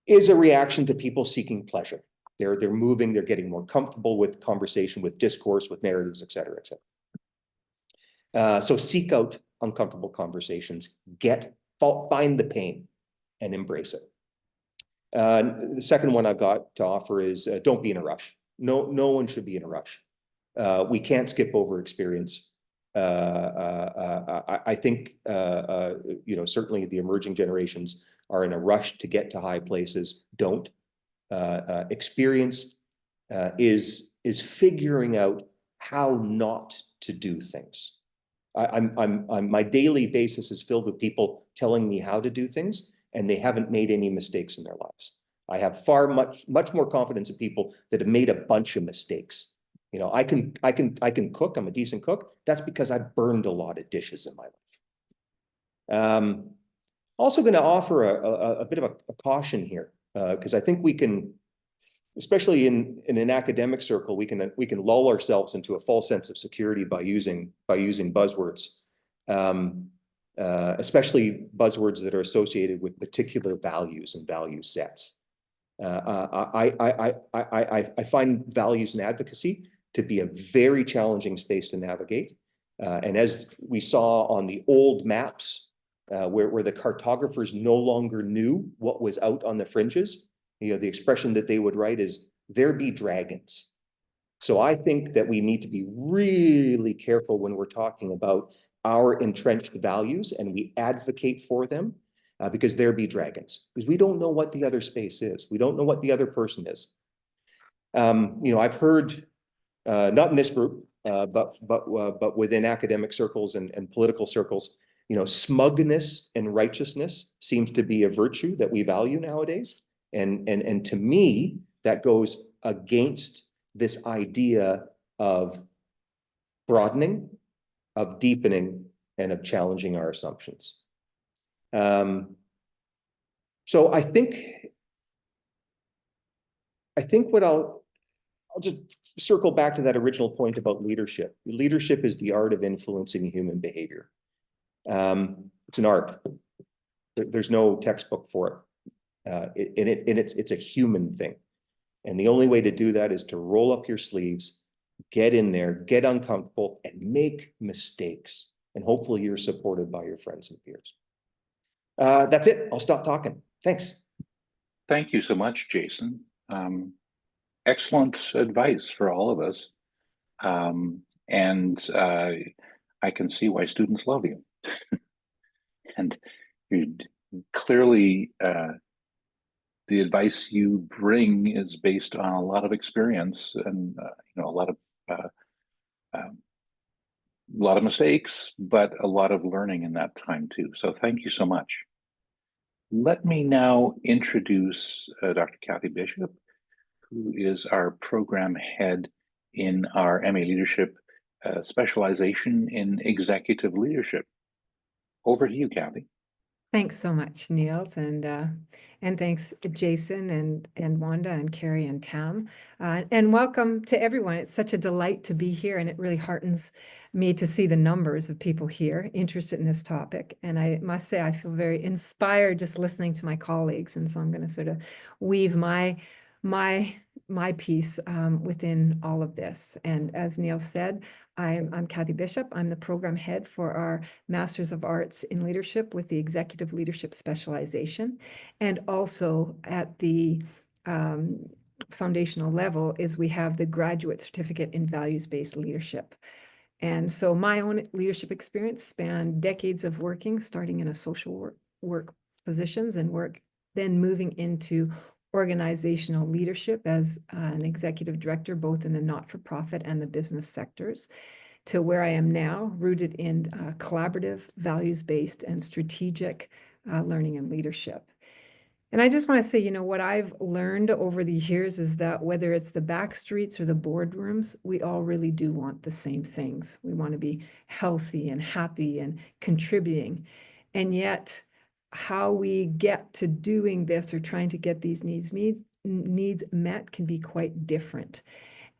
is a reaction to people seeking pleasure. They're moving, they're getting more comfortable with conversation, with discourse, with narratives, et cetera, et cetera. So seek out uncomfortable conversations, find the pain and embrace it. The second one I've got to offer is don't be in a rush. No one should be in a rush. We can't skip over experience. I think, certainly the emerging generations are in a rush to get to high places. Don't. Experience is figuring out how not to do things. My daily basis is filled with people telling me how to do things, and they haven't made any mistakes in their lives. I have much more confidence in people that have made a bunch of mistakes. You know, I can cook. I'm a decent cook. That's because I burned a lot of dishes in my life. Also going to offer a bit of a caution here, because I think we can, especially in an academic circle, we can lull ourselves into a false sense of security by using buzzwords, especially buzzwords that are associated with particular values and value sets. I find values and advocacy to be a very challenging space to navigate. And as we saw on the old maps, where the cartographers no longer knew what was out on the fringes, you know, the expression that they would write is, "There be dragons." So I think that we need to be really careful when we're talking about our entrenched values and we advocate for them, because there be dragons, because we don't know what the other space is. We don't know what the other person is. You know, I've heard, not in this group, but within academic circles and political circles, you know, smugness and righteousness seems to be a virtue that we value nowadays. And to me, that goes against this idea of broadening, of deepening, and of challenging our assumptions. So I think what I'll just circle back to that original point about leadership. Leadership is the art of influencing human behavior. It's an art. There's no textbook for it. It's a human thing. And the only way to do that is to roll up your sleeves, get in there, get uncomfortable, and make mistakes. And hopefully you're supported by your friends and peers. That's it. I'll stop talking. Thanks. Thank you so much, Jason. Excellent advice for all of us. And I can see why students love you. And you clearly, the advice you bring is based on a lot of experience and you know, a lot of mistakes, but a lot of learning in that time too. So thank you so much. Let me now introduce Dr. Kathy Bishop, who is our program head in our MA Leadership specialization in executive leadership. Over to you, Kathy. Thanks so much, Niels, and thanks Jason and Wanda and Carrie and Tam, and welcome to everyone. It's such a delight to be here, and it really heartens me to see the numbers of people here interested in this topic. And I must say, I feel very inspired just listening to my colleagues, and so I'm going to sort of weave my piece within all of this. And as Neil said, I'm Kathy Bishop. I'm the program head for our Masters of Arts in Leadership with the Executive Leadership Specialization. And also at the foundational level is we have the Graduate Certificate in Values-Based Leadership. And so my own leadership experience spanned decades of working, starting in a social work positions and then moving into organizational leadership as an executive director, both in the not-for-profit and the business sectors, to where I am now, rooted in collaborative, values-based, and strategic learning and leadership. And I just want to say, you know, what I've learned over the years is that whether it's the back streets or the boardrooms, we all really do want the same things. We want to be healthy and happy and contributing. And yet, how we get to doing this or trying to get these needs met can be quite different.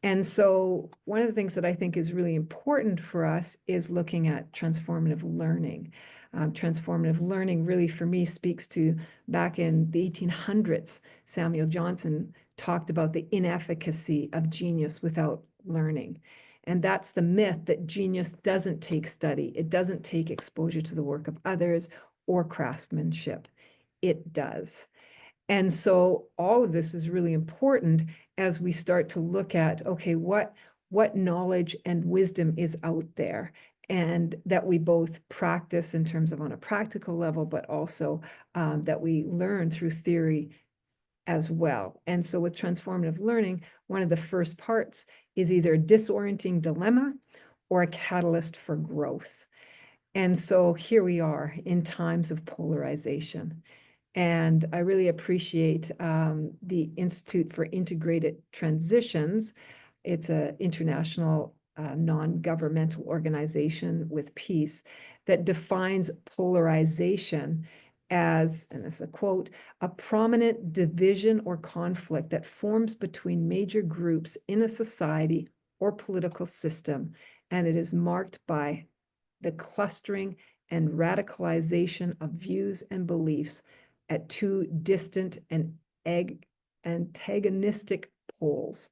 And so one of the things that I think is really important for us is looking at transformative learning. Transformative learning really, for me, speaks to back in the 1800s, Samuel Johnson talked about the inefficacy of genius without learning. And that's the myth that genius doesn't take study. It doesn't take exposure to the work of others or craftsmanship. It does. And so all of this is really important as we start to look at, okay, what knowledge and wisdom is out there, and that we both practice in terms of on a practical level, but also that we learn through theory as well. And so with transformative learning, one of the first parts is either a disorienting dilemma or a catalyst for growth. And so here we are in times of polarization. And I really appreciate the Institute for Integrated Transitions It's an international non-governmental organization with peace that defines polarization as, and it's a quote, a prominent division or conflict that forms between major groups in a society or political system, and it is marked by the clustering and radicalization of views and beliefs at two distant and antagonistic poles.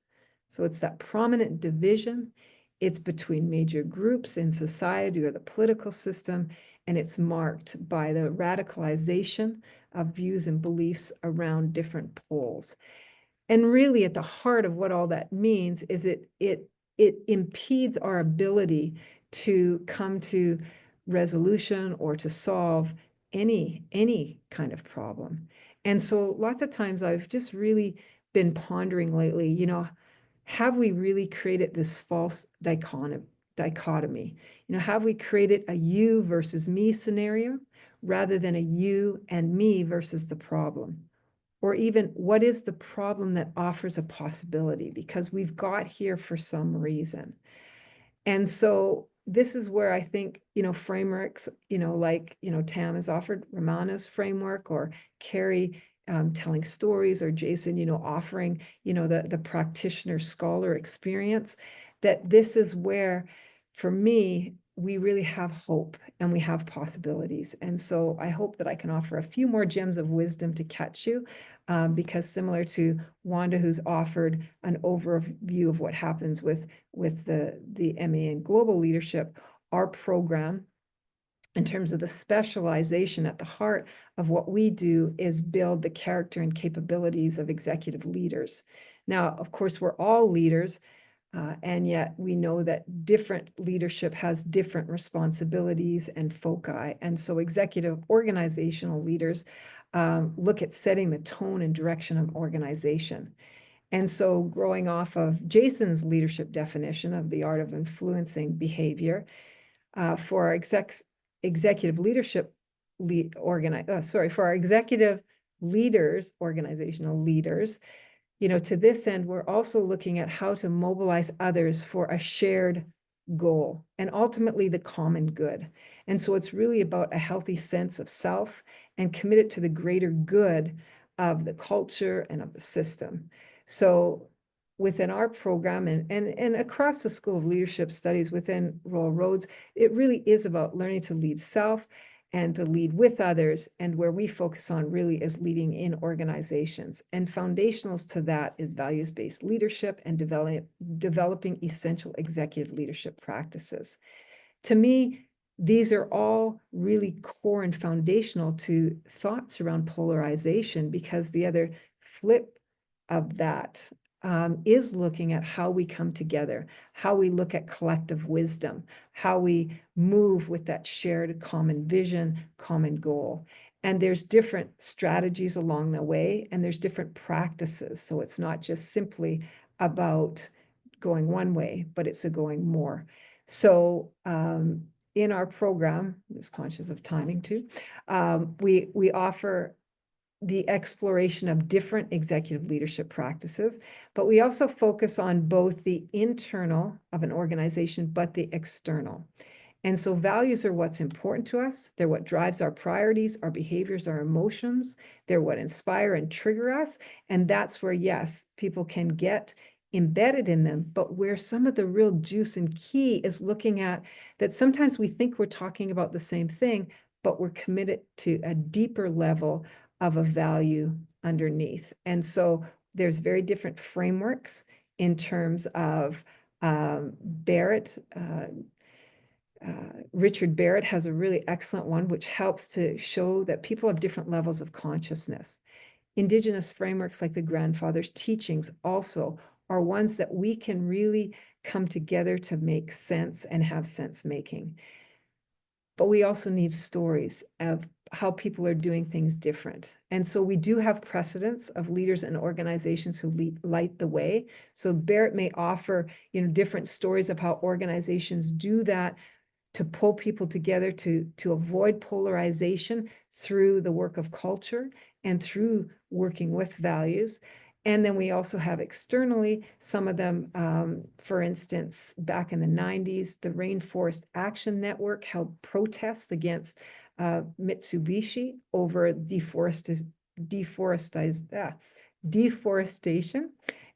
So it's that prominent division. It's between major groups in society or the political system, and it's marked by the radicalization of views and beliefs around different poles. And really at the heart of what all that means is it impedes our ability to come to resolution or to solve any kind of problem. And so lots of times I've just really been pondering lately, you know, have we really created this false dichotomy? You know, have we created a you versus me scenario rather than a you and me versus the problem? Or even what is the problem that offers a possibility? Because we've got here for some reason. And so this is where I think, you know, frameworks, you know, like, you know, Tam has offered Ramana's framework, or Carrie telling stories, or Jason, you know, offering, you know, the practitioner scholar experience, that this is where, for me, we really have hope and we have possibilities. And so I hope that I can offer a few more gems of wisdom to catch you, because similar to Wanda, who's offered an overview of what happens with the MA in global leadership, our program, in terms of the specialization at the heart of what we do, is build the character and capabilities of executive leaders. Now, of course, we're all leaders, and yet we know that different leadership has different responsibilities and foci. And so executive organizational leaders look at setting the tone and direction of organization. And so growing off of Jason's leadership definition of the art of influencing behavior, for our executive leadership for our executive leaders, organizational leaders, you know, to this end, we're also looking at how to mobilize others for a shared goal and ultimately the common good. And so it's really about a healthy sense of self and committed to the greater good of the culture and of the system. So within our program and across the School of Leadership Studies within Royal Roads, it really is about learning to lead self and to lead with others. And where we focus on really is leading in organizations. And foundationals to that is values-based leadership and developing essential executive leadership practices. To me, these are all really core and foundational to thoughts around polarization, because the other flip of that is looking at how we come together, how we look at collective wisdom, how we move with that shared common vision, common goal. And there's different strategies along the way, and there's different practices. So it's not just simply about going one way, but it's a going more. So in our program, I'm just conscious of timing too, we offer the exploration of different executive leadership practices, but we also focus on both the internal of an organization, but the external. And so values are what's important to us. They're what drives our priorities, our behaviors, our emotions. They're what inspire and trigger us. And that's where, yes, people can get embedded in them, but where some of the real juice and key is looking at that sometimes we think we're talking about the same thing, but we're committed to a deeper level of a value underneath. And so there's very different frameworks in terms of Barrett. Richard Barrett has a really excellent one, which helps to show that people have different levels of consciousness. Indigenous frameworks like the grandfather's teachings also are ones that we can really come together to make sense and have sense making. But we also need stories of how people are doing things different. And so we do have precedents of leaders and organizations who light the way. So Barrett may offer, you know, different stories of how organizations do that to pull people together to avoid polarization through the work of culture and through working with values. And then we also have externally, some of them, for instance, back in the 90s, the Rainforest Action Network held protests against Mitsubishi over deforestation.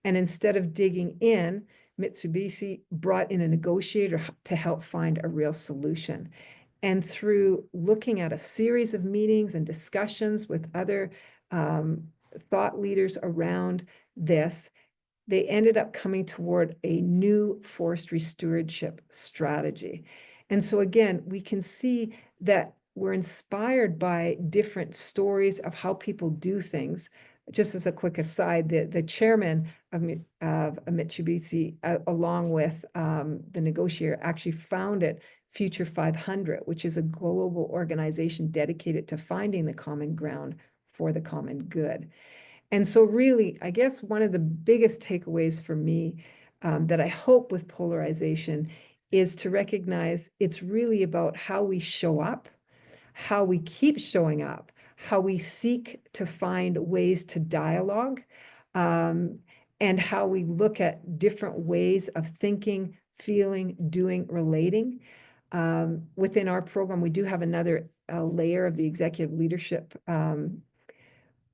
And instead of digging in, Mitsubishi brought in a negotiator to help find a real solution. And through looking at a series of meetings and discussions with other thought leaders around this, they ended up coming toward a new forestry stewardship strategy. And so again, we can see that we're inspired by different stories of how people do things. Just as a quick aside, the chairman of Mitsubishi, along with the negotiator, actually founded Future 500, which is a global organization dedicated to finding the common ground for the common good. And so really, I guess one of the biggest takeaways for me that I hope with polarization is to recognize it's really about how we show up, how we keep showing up, how we seek to find ways to dialogue, and how we look at different ways of thinking, feeling, doing, relating. Within our program, we do have another layer of the executive leadership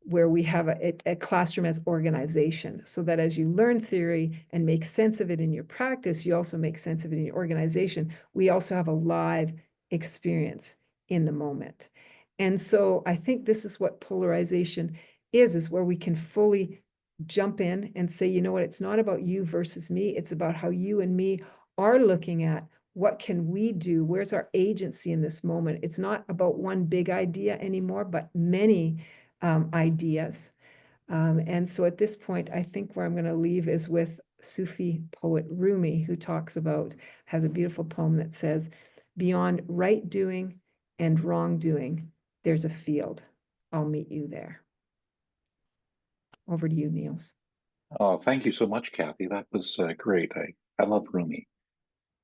where we have a classroom as organization, so that as you learn theory and make sense of it in your practice, you also make sense of it in your organization. We also have a live experience in the moment. And so I think this is what polarization is where we can fully jump in and say, you know what, it's not about you versus me. It's about how you and me are looking at what can we do? Where's our agency in this moment? It's not about one big idea anymore, but many ideas. And so at this point, I think where I'm going to leave is with Sufi poet Rumi, who has a beautiful poem that says, beyond right doing and wrongdoing, there's a field. I'll meet you there. Over to you, Niels. Oh, thank you so much, Kathy. That was great. I love Rumi.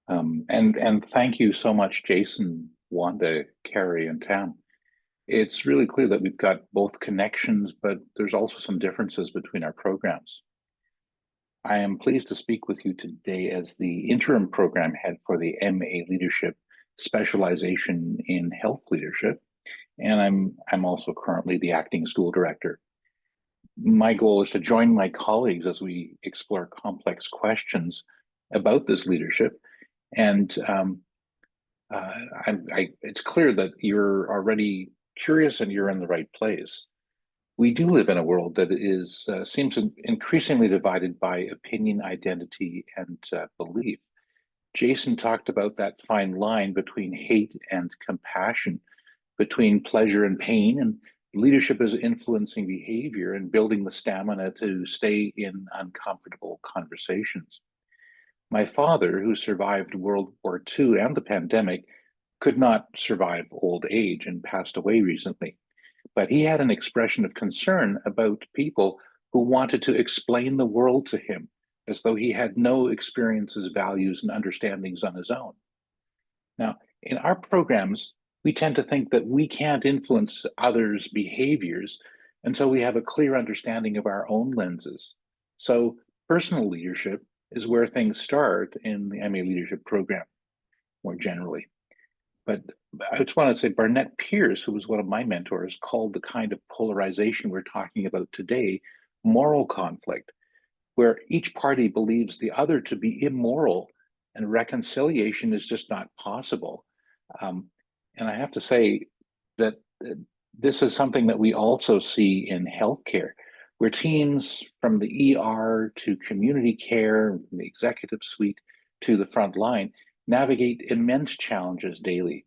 And thank you so much, Jason, Wanda, Carrie, and Tam. It's really clear that we've got both connections, but there's also some differences between our programs. I am pleased to speak with you today as the interim program head for the MA Leadership specialization in health leadership, and I'm also currently the acting school director. My goal is to join my colleagues as we explore complex questions about this leadership, and it's clear that you're already curious and you're in the right place. We do live in a world that seems increasingly divided by opinion, identity, and belief. Jason talked about that fine line between hate and compassion, between pleasure and pain, and leadership is influencing behavior and building the stamina to stay in uncomfortable conversations. My father, who survived World War II and the pandemic, could not survive old age and passed away recently. But he had an expression of concern about people who wanted to explain the world to him as though he had no experiences, values, and understandings on his own. Now, in our programs, we tend to think that we can't influence others' behaviors until we have a clear understanding of our own lenses. So personal leadership is where things start in the MA Leadership Program, more generally. But I just want to say Barnett Pierce, who was one of my mentors, called the kind of polarization we're talking about today moral conflict, where each party believes the other to be immoral and reconciliation is just not possible. And I have to say that this is something that we also see in healthcare, where teams from the ER to community care, from the executive suite to the front line, navigate immense challenges daily.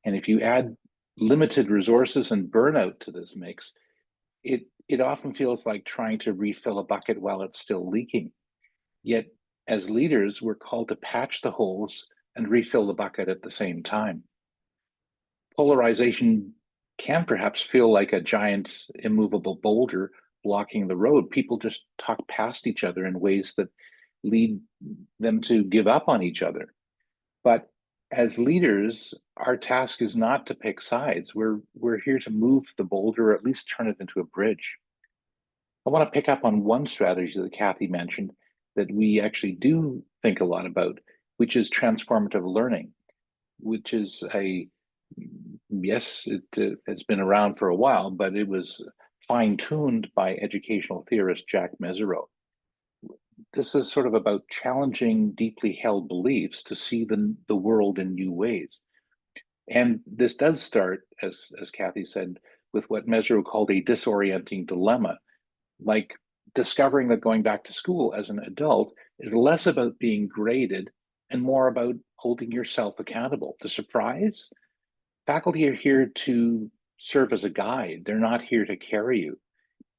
And if you add limited resources and burnout to this mix, it often feels like trying to refill a bucket while it's still leaking. Yet, as leaders, we're called to patch the holes and refill the bucket at the same time. Polarization can perhaps feel like a giant immovable boulder blocking the road. People just talk past each other in ways that lead them to give up on each other. But as leaders, our task is not to pick sides. We're here to move the boulder, or at least turn it into a bridge. I want to pick up on one strategy that Kathy mentioned that we actually do think a lot about, which is transformative learning, which is yes, it has been around for a while, but it was fine-tuned by educational theorist Jack Mezirow. This is sort of about challenging deeply held beliefs to see the world in new ways. And this does start, as Kathy said, with what Mezirow called a disorienting dilemma, like discovering that going back to school as an adult is less about being graded and more about holding yourself accountable. The surprise? Faculty are here to serve as a guide. They're not here to carry you.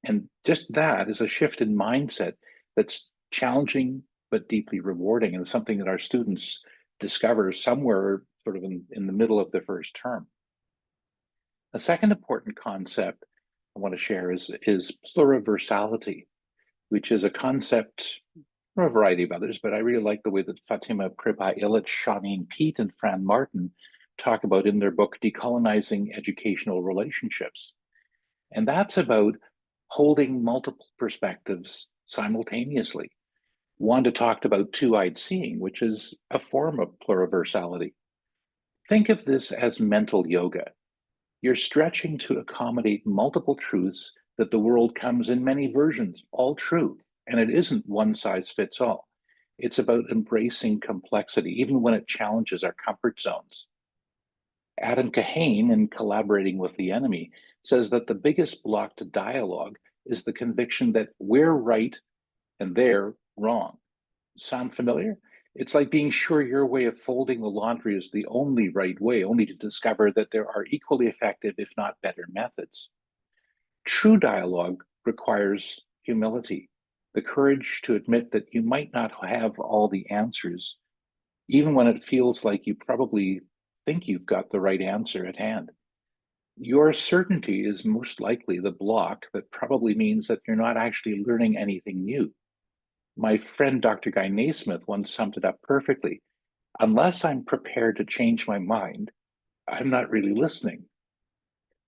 And just that is a shift in mindset that's challenging but deeply rewarding, and something that our students discover somewhere sort of in the middle of the first term. A second important concept I want to share is pluriversality, which is a concept for a variety of others, but I really like the way that Fatima Pripa-Illich, Shawneen Pete, and Fran Martin talk about in their book, Decolonizing Educational Relationships. And that's about holding multiple perspectives simultaneously. Wanda talked about two-eyed seeing, which is a form of pluriversality. Think of this as mental yoga. You're stretching to accommodate multiple truths that the world comes in many versions, all true, and it isn't one size fits all. It's about embracing complexity, even when it challenges our comfort zones. Adam Kahane, in Collaborating with the Enemy, says that the biggest block to dialogue is the conviction that we're right and they're wrong. Sound familiar? It's like being sure your way of folding the laundry is the only right way, only to discover that there are equally effective, if not better, methods. True dialogue requires humility, the courage to admit that you might not have all the answers, even when it feels like you probably think you've got the right answer at hand. Your certainty is most likely the block that probably means that you're not actually learning anything new. My friend Dr. Guy Naismith once summed it up perfectly. Unless I'm prepared to change my mind, I'm not really listening.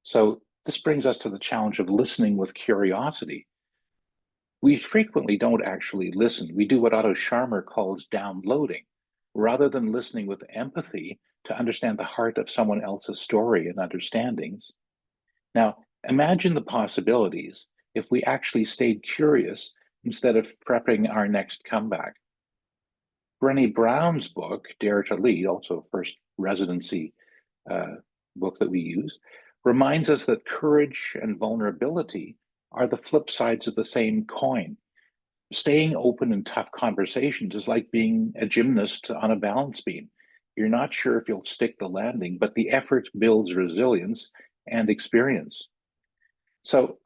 So this brings us to the challenge of listening with curiosity. We frequently don't actually listen. We do what Otto Scharmer calls downloading, rather than listening with empathy to understand the heart of someone else's story and understandings. Now, imagine the possibilities if we actually stayed curious instead of prepping our next comeback. Brené Brown's book, Dare to Lead, also first residency book that we use, reminds us that courage and vulnerability are the flip sides of the same coin. Staying open in tough conversations is like being a gymnast on a balance beam. You're not sure if you'll stick the landing, but the effort builds resilience and experience. So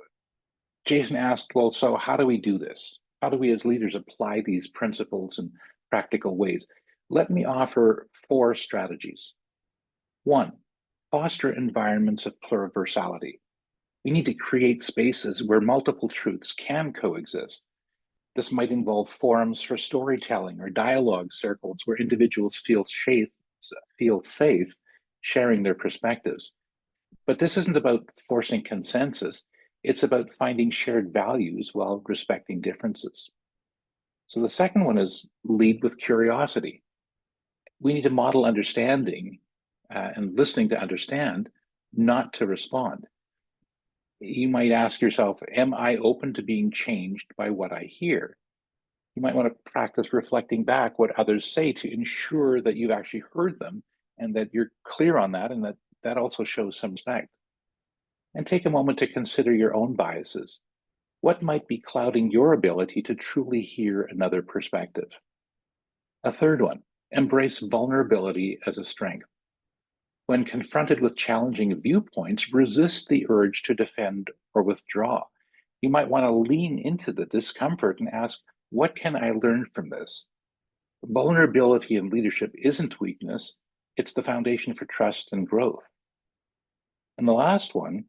Jason asked, well, so how do we do this? How do we as leaders apply these principles in practical ways? Let me offer 4 strategies. 1, foster environments of pluriversality. We need to create spaces where multiple truths can coexist. This might involve forums for storytelling or dialogue circles where individuals feel safe sharing their perspectives. But this isn't about forcing consensus. It's about finding shared values while respecting differences. So the second one is lead with curiosity. We need to model understanding and listening to understand, not to respond. You might ask yourself, am I open to being changed by what I hear? You might want to practice reflecting back what others say to ensure that you've actually heard them and that you're clear on that, and that also shows some respect. And take a moment to consider your own biases. What might be clouding your ability to truly hear another perspective? A third one, embrace vulnerability as a strength. When confronted with challenging viewpoints, resist the urge to defend or withdraw. You might want to lean into the discomfort and ask, what can I learn from this? Vulnerability in leadership isn't weakness, it's the foundation for trust and growth. And the last one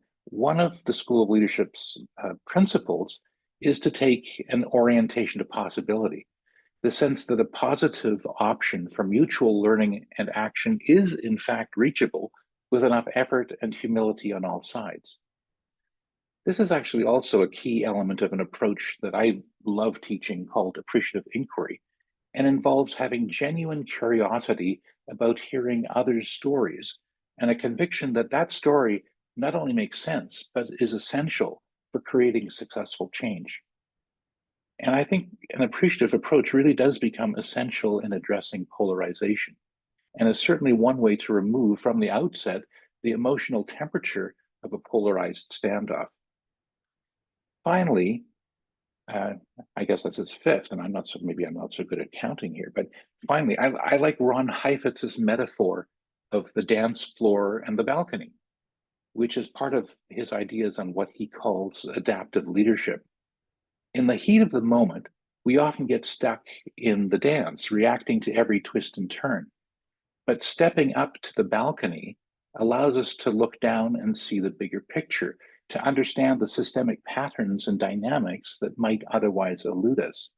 of the School of Leadership's principles is to take an orientation to possibility, the sense that a positive option for mutual learning and action is in fact reachable with enough effort and humility on all sides. This is actually also a key element of an approach that I love teaching called appreciative inquiry, and involves having genuine curiosity about hearing others' stories and a conviction that that story not only makes sense, but is essential for creating successful change. And I think an appreciative approach really does become essential in addressing polarization, and is certainly one way to remove from the outset the emotional temperature of a polarized standoff. Finally, uh, I guess that's his fifth, and maybe I'm not so good at counting here, but finally, I like Ron Heifetz's metaphor of the dance floor and the balcony, which is part of his ideas on what he calls adaptive leadership. In the heat of the moment, we often get stuck in the dance, reacting to every twist and turn. But stepping up to the balcony allows us to look down and see the bigger picture, to understand the systemic patterns and dynamics that might otherwise elude us.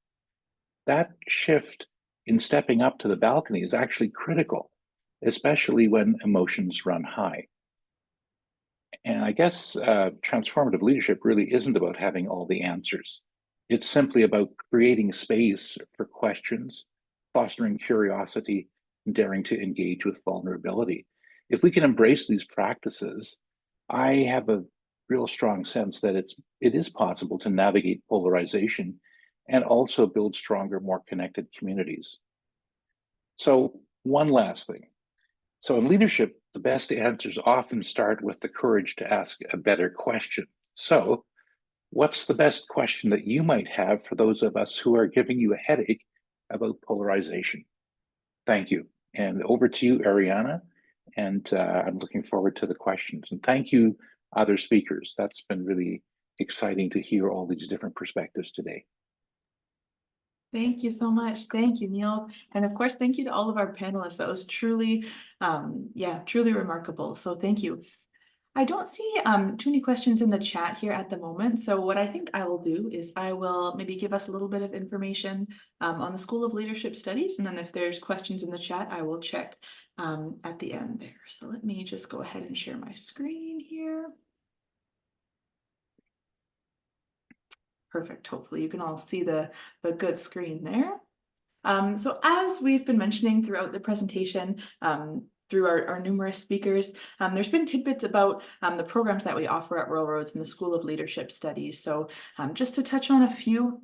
That shift in stepping up to the balcony is actually critical, especially when emotions run high. And I guess transformative leadership really isn't about having all the answers. It's simply about creating space for questions, fostering curiosity, and daring to engage with vulnerability. If we can embrace these practices, I have a real strong sense that it is possible to navigate polarization and also build stronger, more connected communities. So, one last thing. So, in leadership, the best answers often start with the courage to ask a better question. So, what's the best question that you might have for those of us who are giving you a headache about polarization? Thank you. And over to you, Ariana. And I'm looking forward to the questions. And thank you, other speakers. That's been really exciting to hear all these different perspectives today. Thank you so much. Thank you, Neil. And of course, thank you to all of our panelists. That was truly, truly remarkable. So thank you. I don't see too many questions in the chat here at the moment. So what I think I will do is I will maybe give us a little bit of information on the School of Leadership Studies. And then if there's questions in the chat, I will check at the end there. So let me just go ahead and share my screen here. Perfect. Hopefully you can all see the good screen there. So as we've been mentioning throughout the presentation, through our numerous speakers, there's been tidbits about the programs that we offer at Rural Roads in the School of Leadership Studies. So just to touch on a few,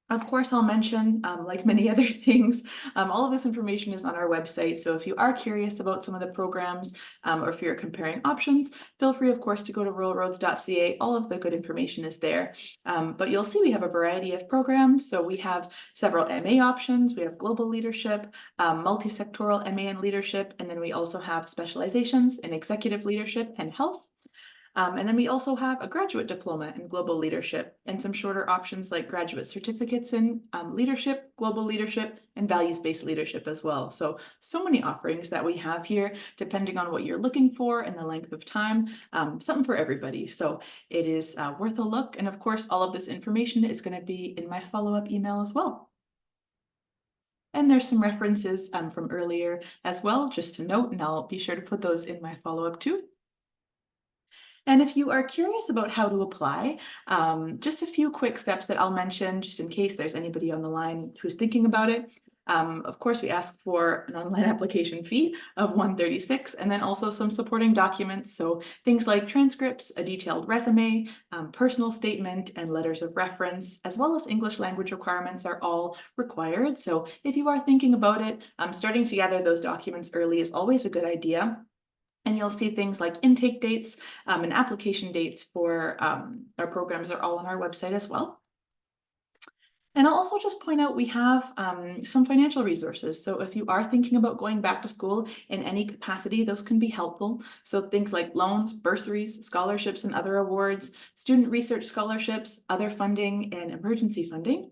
of course, I'll mention, like many other things, all of this information is on our website. So if you are curious about some of the programs, or if you're comparing options, feel free, of course, to go to ruralroads.ca. All of the good information is there. But you'll see we have a variety of programs. So we have several MA options. We have global leadership, multi-sectoral MA in leadership, and then we also have specializations in executive leadership and health. And then we also have a graduate diploma in global leadership and some shorter options like graduate certificates in leadership, global leadership, and values-based leadership as well. So many offerings that we have here, depending on what you're looking for and the length of time, something for everybody. So it is worth a look. And of course, all of this information is going to be in my follow-up email as well. And there's some references from earlier as well, just to note, and I'll be sure to put those in my follow-up too. And if you are curious about how to apply, just a few quick steps that I'll mention, just in case there's anybody on the line who's thinking about it. Of course, we ask for an online application fee of $136, and then also some supporting documents. So things like transcripts, a detailed resume, personal statement, and letters of reference, as well as English language requirements are all required. So if you are thinking about it, starting to gather those documents early is always a good idea. And you'll see things like intake dates and application dates for our programs are all on our website as well. And I'll also just point out we have some financial resources. So if you are thinking about going back to school in any capacity, those can be helpful. So things like loans, bursaries, scholarships, and other awards, student research scholarships, other funding, and emergency funding.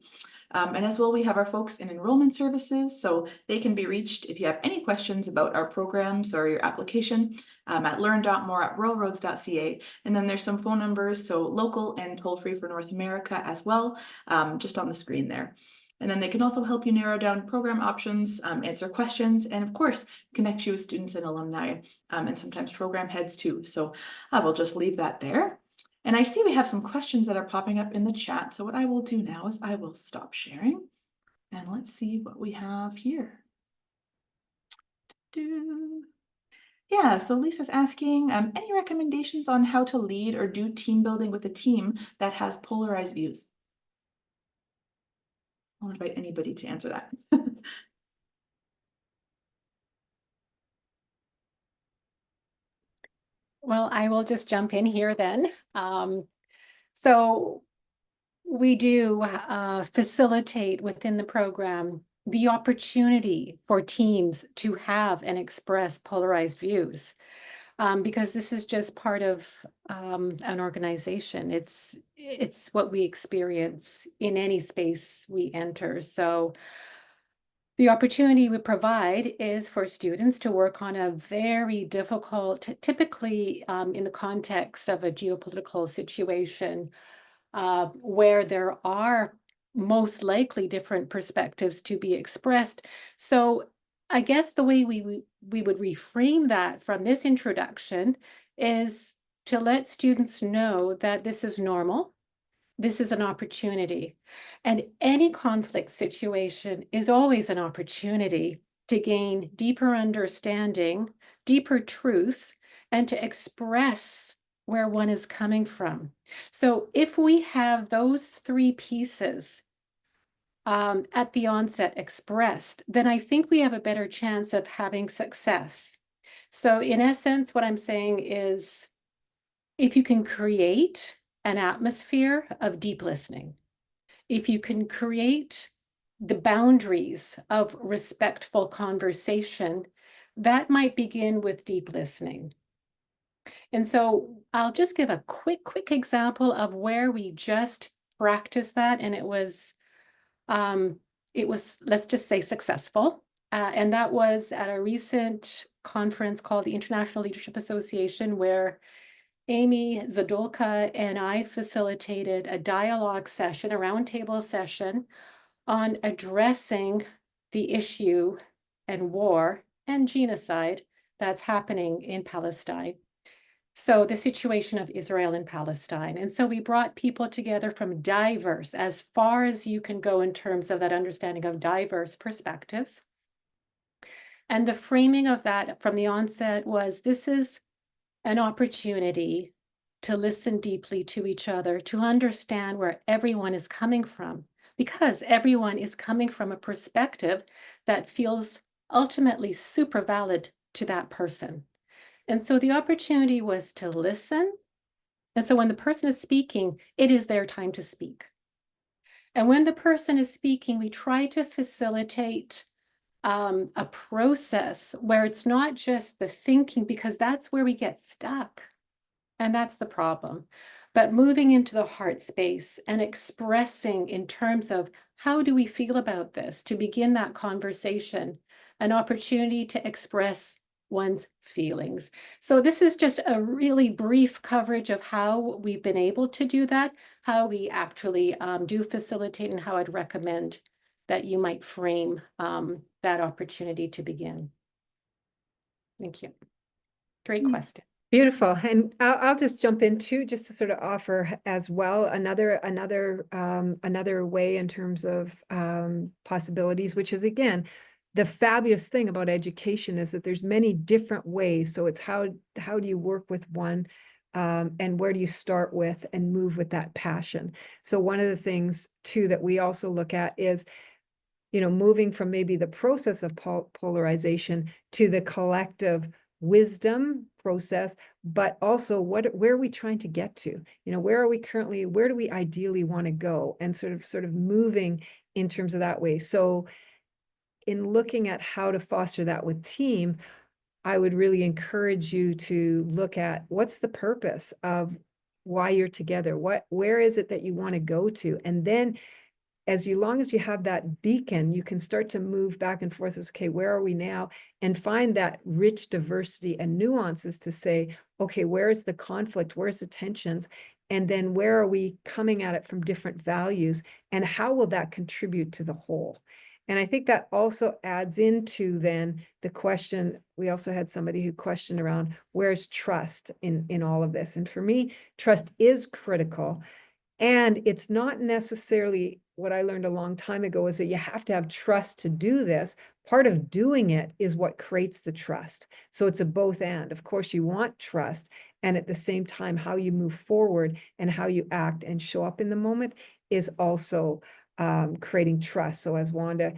And as well, we have our folks in enrollment services, so they can be reached if you have any questions about our programs or your application at learn.more@ruralroads.ca. And then there's some phone numbers, so local and toll-free for North America as well, just on the screen there. And then they can also help you narrow down program options, answer questions, and of course, connect you with students and alumni, and sometimes program heads too. So I will just leave that there. And I see we have some questions that are popping up in the chat. So what I will do now is I will stop sharing and let's see what we have here. Yeah, so Lisa's asking, any recommendations on how to lead or do team building with a team that has polarized views? I'll invite anybody to answer that. Well, I will just jump in here then. So we do facilitate within the program the opportunity for teams to have and express polarized views, because this is just part of an organization. It's what we experience in any space we enter. So the opportunity we provide is for students to work on a very difficult, typically in the context of a geopolitical situation, where there are most likely different perspectives to be expressed. So I guess the way we would reframe that from this introduction is to let students know that this is normal. This is an opportunity. And any conflict situation is always an opportunity to gain deeper understanding, deeper truths, and to express where one is coming from. So if we have those three pieces at the onset expressed, then I think we have a better chance of having success. So in essence, what I'm saying is, if you can create an atmosphere of deep listening, if you can create the boundaries of respectful conversation, that might begin with deep listening. And so I'll just give a quick example of where we just practiced that, and it was, let's just say, successful. And that was at a recent conference called the International Leadership Association, where Amy Zadolka and I facilitated a dialogue session, a roundtable session on addressing the issue and war and genocide that's happening in Palestine. So the situation of Israel and Palestine. And so we brought people together from diverse, as far as you can go in terms of that understanding of diverse perspectives. And the framing of that from the onset was, this is an opportunity to listen deeply to each other, to understand where everyone is coming from, because everyone is coming from a perspective that feels ultimately super valid to that person. And so the opportunity was to listen. And so when the person is speaking, it is their time to speak. And when the person is speaking, we try to facilitate a process where it's not just the thinking, because that's where we get stuck. And that's the problem. But moving into the heart space and expressing in terms of, how do we feel about this, to begin that conversation, an opportunity to express one's feelings. So this is just a really brief coverage of how we've been able to do that, how we actually do facilitate, and how I'd recommend that you might frame that opportunity to begin. Thank you. Great question. Beautiful. And I'll just jump in too, just to sort of offer as well another way in terms of possibilities, which is, again, the fabulous thing about education is that there's many different ways. So it's how do you work with one, and where do you start with and move with that passion? So one of the things too that we also look at is, moving from maybe the process of polarization to the collective wisdom process, but also where are we trying to get to? Where are we currently? Where do we ideally want to go? And sort of moving in terms of that way. So in looking at how to foster that with team, I would really encourage you to look at, what's the purpose of why you're together? Where is it that you want to go to? And then, as long as you have that beacon, you can start to move back and forth as, okay, where are we now? And find that rich diversity and nuances to say, okay, where's the conflict? Where's the tensions? And then where are we coming at it from different values? And how will that contribute to the whole? And I think that also adds into then the question, we also had somebody who questioned around where's trust in all of this. And for me, trust is critical. And it's not necessarily what I learned a long time ago is that you have to have trust to do this. Part of doing it is what creates the trust. So it's a both and. Of course, you want trust. And at the same time, how you move forward and how you act and show up in the moment is also creating trust. So as Wanda,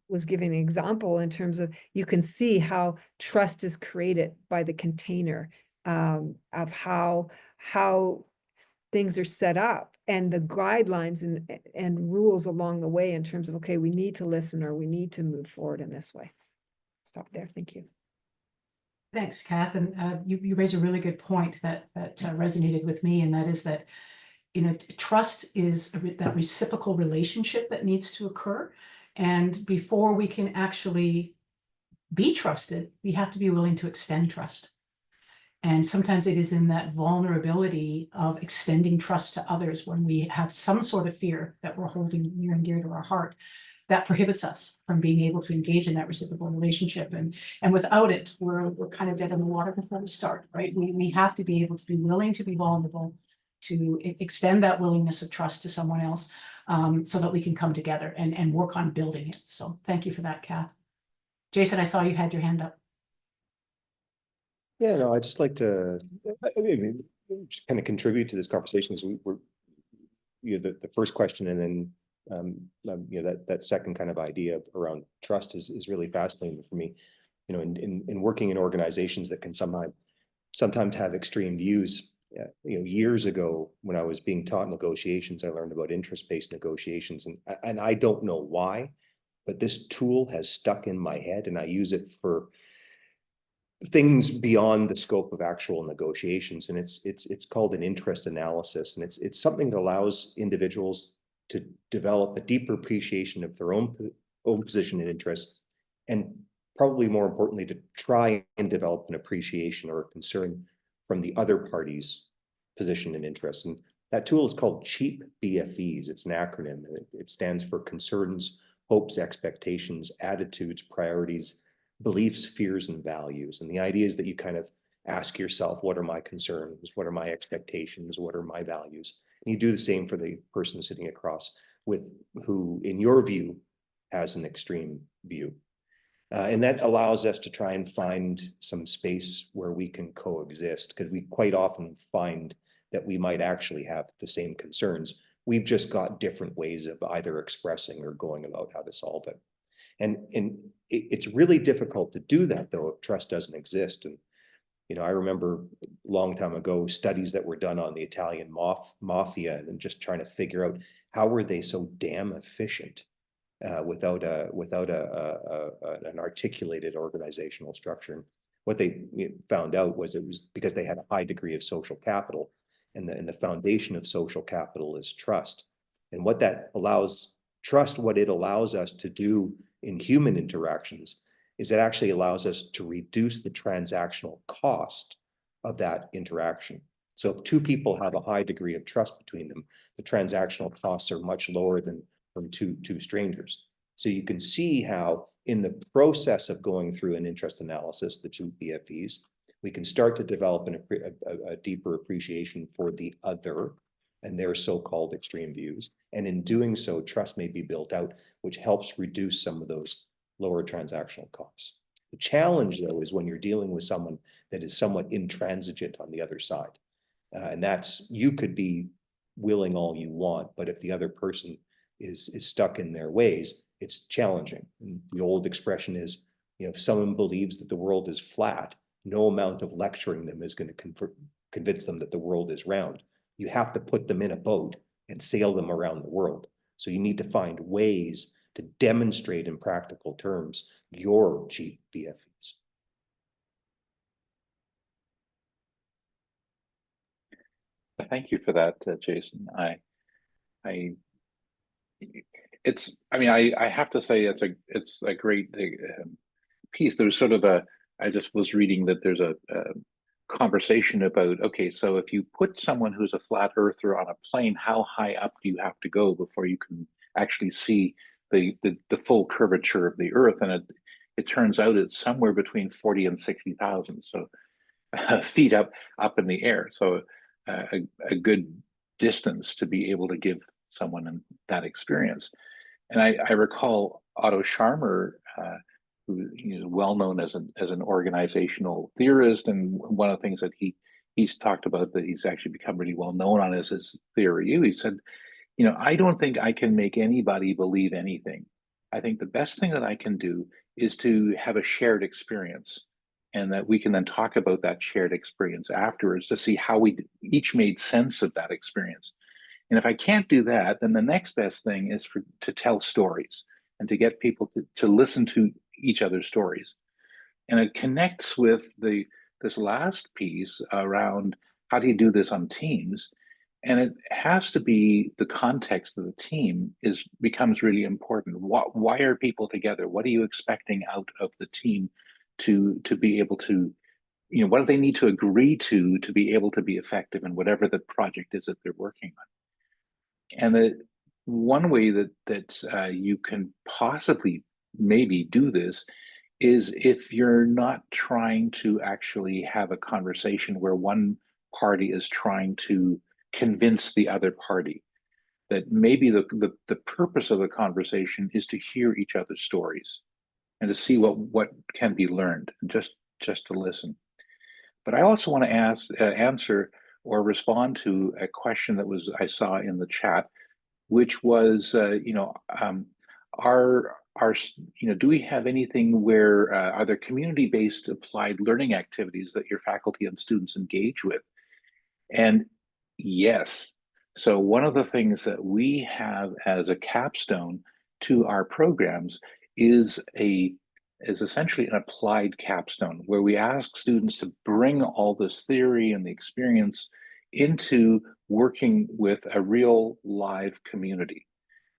was giving an example in terms of, you can see how trust is created by the container of how things are set up and the guidelines and rules along the way in terms of, okay, we need to listen or we need to move forward in this way. Stop there. Thank you. Thanks, Kath. And you raise a really good point that resonated with me, and that is that trust is that reciprocal relationship that needs to occur. And before we can actually be trusted, we have to be willing to extend trust. And sometimes it is in that vulnerability of extending trust to others when we have some sort of fear that we're holding near and dear to our heart that prohibits us from being able to engage in that reciprocal relationship. And without it, we're kind of dead in the water before we start, right? We have to be able to be willing to be vulnerable, to extend that willingness of trust to someone else, so that we can come together and work on building it. So thank you for that, Kath. Jason, I saw you had your hand up. Yeah, no, I'd just like to just kind of contribute to this conversation as we're the first question, and then that second kind of idea around trust is really fascinating for me. In working in organizations that can sometimes have extreme views. Years ago when I was being taught negotiations, I learned about interest-based negotiations, and I don't know why, but this tool has stuck in my head, and I use it for things beyond the scope of actual negotiations. And it's called an interest analysis, and it's something that allows individuals to develop a deeper appreciation of their own position and interest, and probably more importantly, to try and develop an appreciation or a concern from the other party's position and interest. And that tool is called CHEAP BFEs. It's an acronym, and it stands for concerns, hopes, expectations, attitudes, priorities, beliefs, fears, and values. And the idea is that you kind of ask yourself, what are my concerns? What are my expectations? What are my values? And you do the same for the person sitting across with who, in your view, has an extreme view. And that allows us to try and find some space where we can coexist, because we quite often find that we might actually have the same concerns. We've just got different ways of either expressing or going about how to solve it. And it's really difficult to do that, though, if trust doesn't exist. And I remember a long time ago studies that were done on the Italian mafia, and just trying to figure out how were they so damn efficient without an articulated organizational structure. And what they found out was it was because they had a high degree of social capital, and the foundation of social capital is trust. And what that allows what it allows us to do in human interactions is it actually allows us to reduce the transactional cost of that interaction. So if two people have a high degree of trust between them, the transactional costs are much lower than from two strangers. So you can see how in the process of going through an interest analysis, the two BFEs, we can start to develop a deeper appreciation for the other and their so-called extreme views. And in doing so, trust may be built out, which helps reduce some of those lower transactional costs. The challenge, though, is when you're dealing with someone that is somewhat intransigent on the other side. And that's, you could be willing all you want, but if the other person is stuck in their ways, it's challenging. And the old expression is, if someone believes that the world is flat, no amount of lecturing them is going to convince them that the world is round. You have to put them in a boat and sail them around the world. So you need to find ways to demonstrate in practical terms your cheap BFEs. Thank you for that, Jason. I have to say it's a great piece. There's sort of I just was reading that there's a conversation about, okay, so if you put someone who's a flat earther on a plane, how high up do you have to go before you can actually see the full curvature of the Earth, and it turns out it's somewhere between 40 and 60,000, so feet up in the air. So a good distance to be able to give someone that experience. And I recall Otto Scharmer, who is well known as an organizational theorist, and one of the things that he's talked about that he's actually become really well known on is his theory. He said, I don't think I can make anybody believe anything. I think the best thing that I can do is to have a shared experience, and that we can then talk about that shared experience afterwards to see how we each made sense of that experience. And if I can't do that, then the next best thing is to tell stories and to get people to listen to each other's stories. And it connects with this last piece around how do you do this on teams? And it has to be the context of the team becomes really important. Why are people together? What are you expecting out of the team to be able to, what do they need to agree to be able to be effective in whatever the project is that they're working on? And the one way that you can possibly maybe do this is if you're not trying to actually have a conversation where one party is trying to convince the other party, that maybe the purpose of the conversation is to hear each other's stories and to see what can be learned, and just to listen. But I also want to answer or respond to a question that I saw in the chat, which was, do we have anything where are there community-based applied learning activities that your faculty and students engage with? And yes. So one of the things that we have as a capstone to our programs is essentially an applied capstone, where we ask students to bring all this theory and the experience into working with a real live community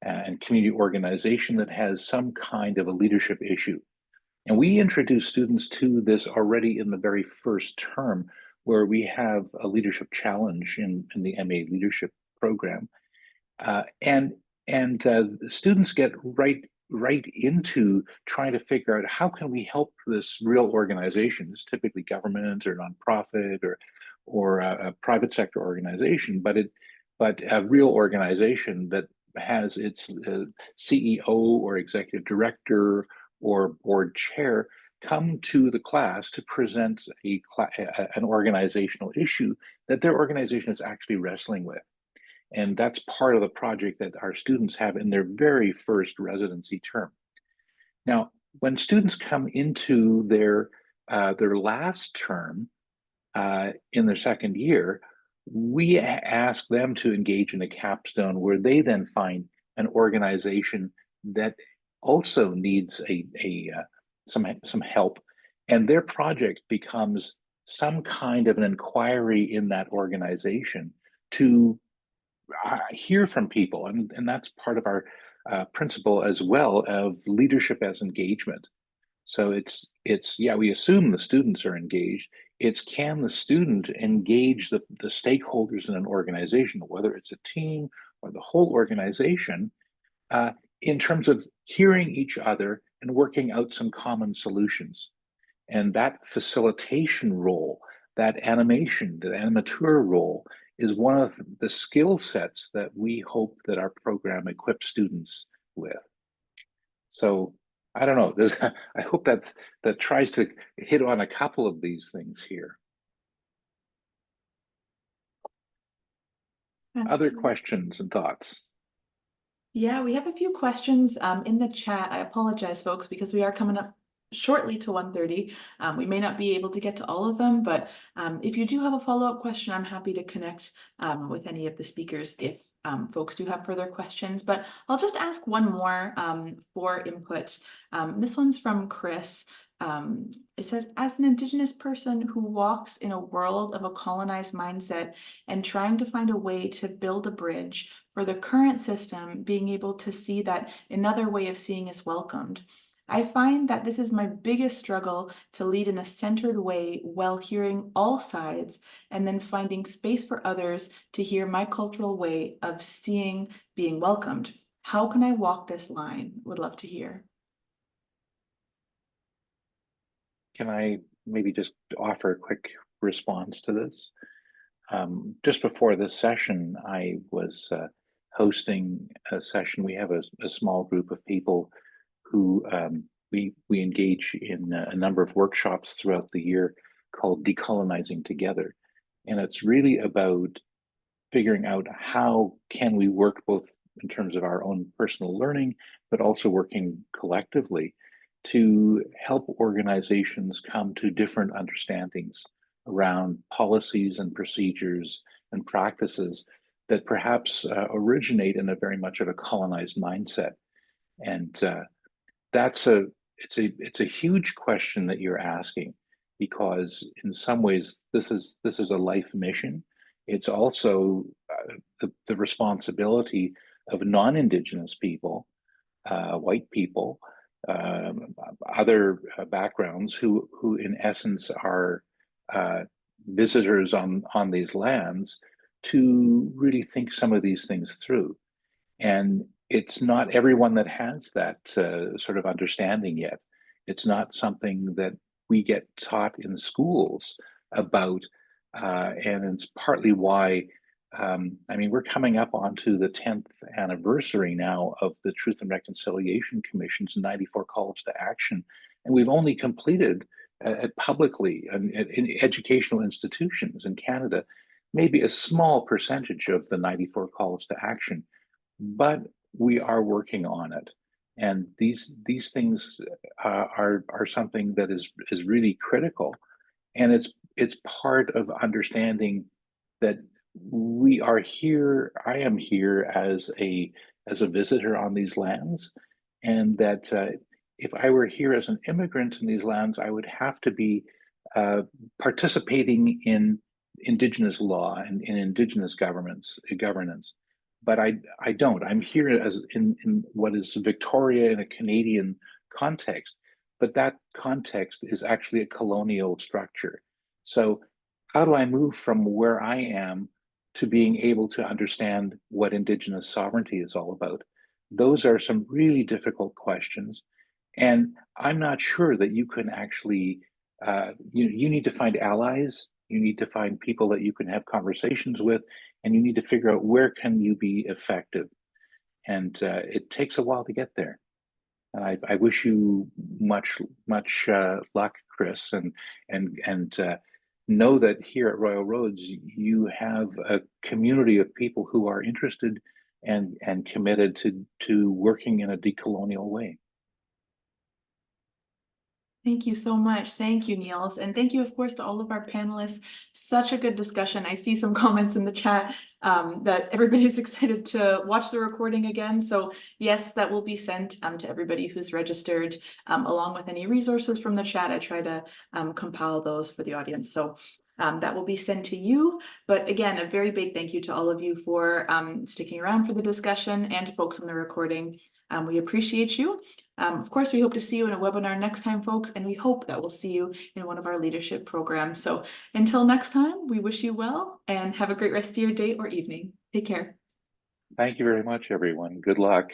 and community organization that has some kind of a leadership issue. And we introduce students to this already in the very first term, where we have a leadership challenge in the MA leadership program. And students get right into trying to figure out how can we help this real organization. It's typically government or nonprofit or a private sector organization, but a real organization that has its CEO or executive director or board chair come to the class to present an organizational issue that their organization is actually wrestling with. And that's part of the project that our students have in their very first residency term. Now, when students come into their last term in their second year, we ask them to engage in a capstone where they then find an organization that also needs some help, and their project becomes some kind of an inquiry in that organization to hear from people, and that's part of our principle as well of leadership as engagement. So it's we assume the students are engaged. It's can the student engage the stakeholders in an organization, whether it's a team or the whole organization, in terms of hearing each other and working out some common solutions. And that facilitation role, that animation, the animateur role, is one of the skill sets that we hope that our program equips students with. So I don't know, I hope that tries to hit on a couple of these things here. Other questions and thoughts? Yeah, we have a few questions in the chat. I apologize, folks, because we are coming up shortly to 1:30. We may not be able to get to all of them, but if you do have a follow-up question, I'm happy to connect with any of the speakers if folks do have further questions. But I'll just ask one more for input. This one's from Chris. It says, as an Indigenous person who walks in a world of a colonized mindset and trying to find a way to build a bridge for the current system, being able to see that another way of seeing is welcomed. I find that this is my biggest struggle, to lead in a centered way while hearing all sides and then finding space for others to hear my cultural way of seeing being welcomed. How can I walk this line? Would love to hear. Can I maybe just offer a quick response to this? Just before this session, I was hosting a session. We have a small group of people who we engage in a number of workshops throughout the year called Decolonizing Together. And it's really about figuring out how can we work both in terms of our own personal learning, but also working collectively to help organizations come to different understandings around policies and procedures and practices that perhaps originate in a very much of a colonized mindset. And that's it's a huge question that you're asking, because in some ways this is a life mission. It's also the responsibility of non-Indigenous people, white people, other backgrounds who in essence are visitors on these lands, to really think some of these things through. And it's not everyone that has that sort of understanding yet. It's not something that we get taught in schools about, and it's partly why, I mean, we're coming up onto the 10th anniversary now of the Truth and Reconciliation Commission's 94 calls to action, and we've only completed publicly in educational institutions in Canada maybe a small percentage of the 94 calls to action. But we are working on it, and these things are something that is really critical, and it's part of understanding that we are here. I am here as a visitor on these lands, and that if I were here as an immigrant in these lands, I would have to be participating in Indigenous law and in Indigenous governance. But I don't. I'm here as in what is Victoria in a Canadian context, but that context is actually a colonial structure. So how do I move from where I am to being able to understand what Indigenous sovereignty is all about? Those are some really difficult questions. And I'm not sure that you can actually, you need to find allies, you need to find people that you can have conversations with, and you need to figure out where can you be effective. And it takes a while to get there. And I wish you much luck, Chris, and know that here at Royal Roads, you have a community of people who are interested and committed to working in a decolonial way. Thank you so much. Thank you, Niels. And thank you, of course, to all of our panelists. Such a good discussion. I see some comments in the chat that everybody's excited to watch the recording again. So yes, that will be sent to everybody who's registered, along with any resources from the chat. I try to compile those for the audience. So that will be sent to you. But again, a very big thank you to all of you for sticking around for the discussion, and to folks on the recording. We appreciate you. Of course, we hope to see you in a webinar next time, folks, and we hope that we'll see you in one of our leadership programs. So until next time, we wish you well and have a great rest of your day or evening. Take care. Thank you very much, everyone. Good luck.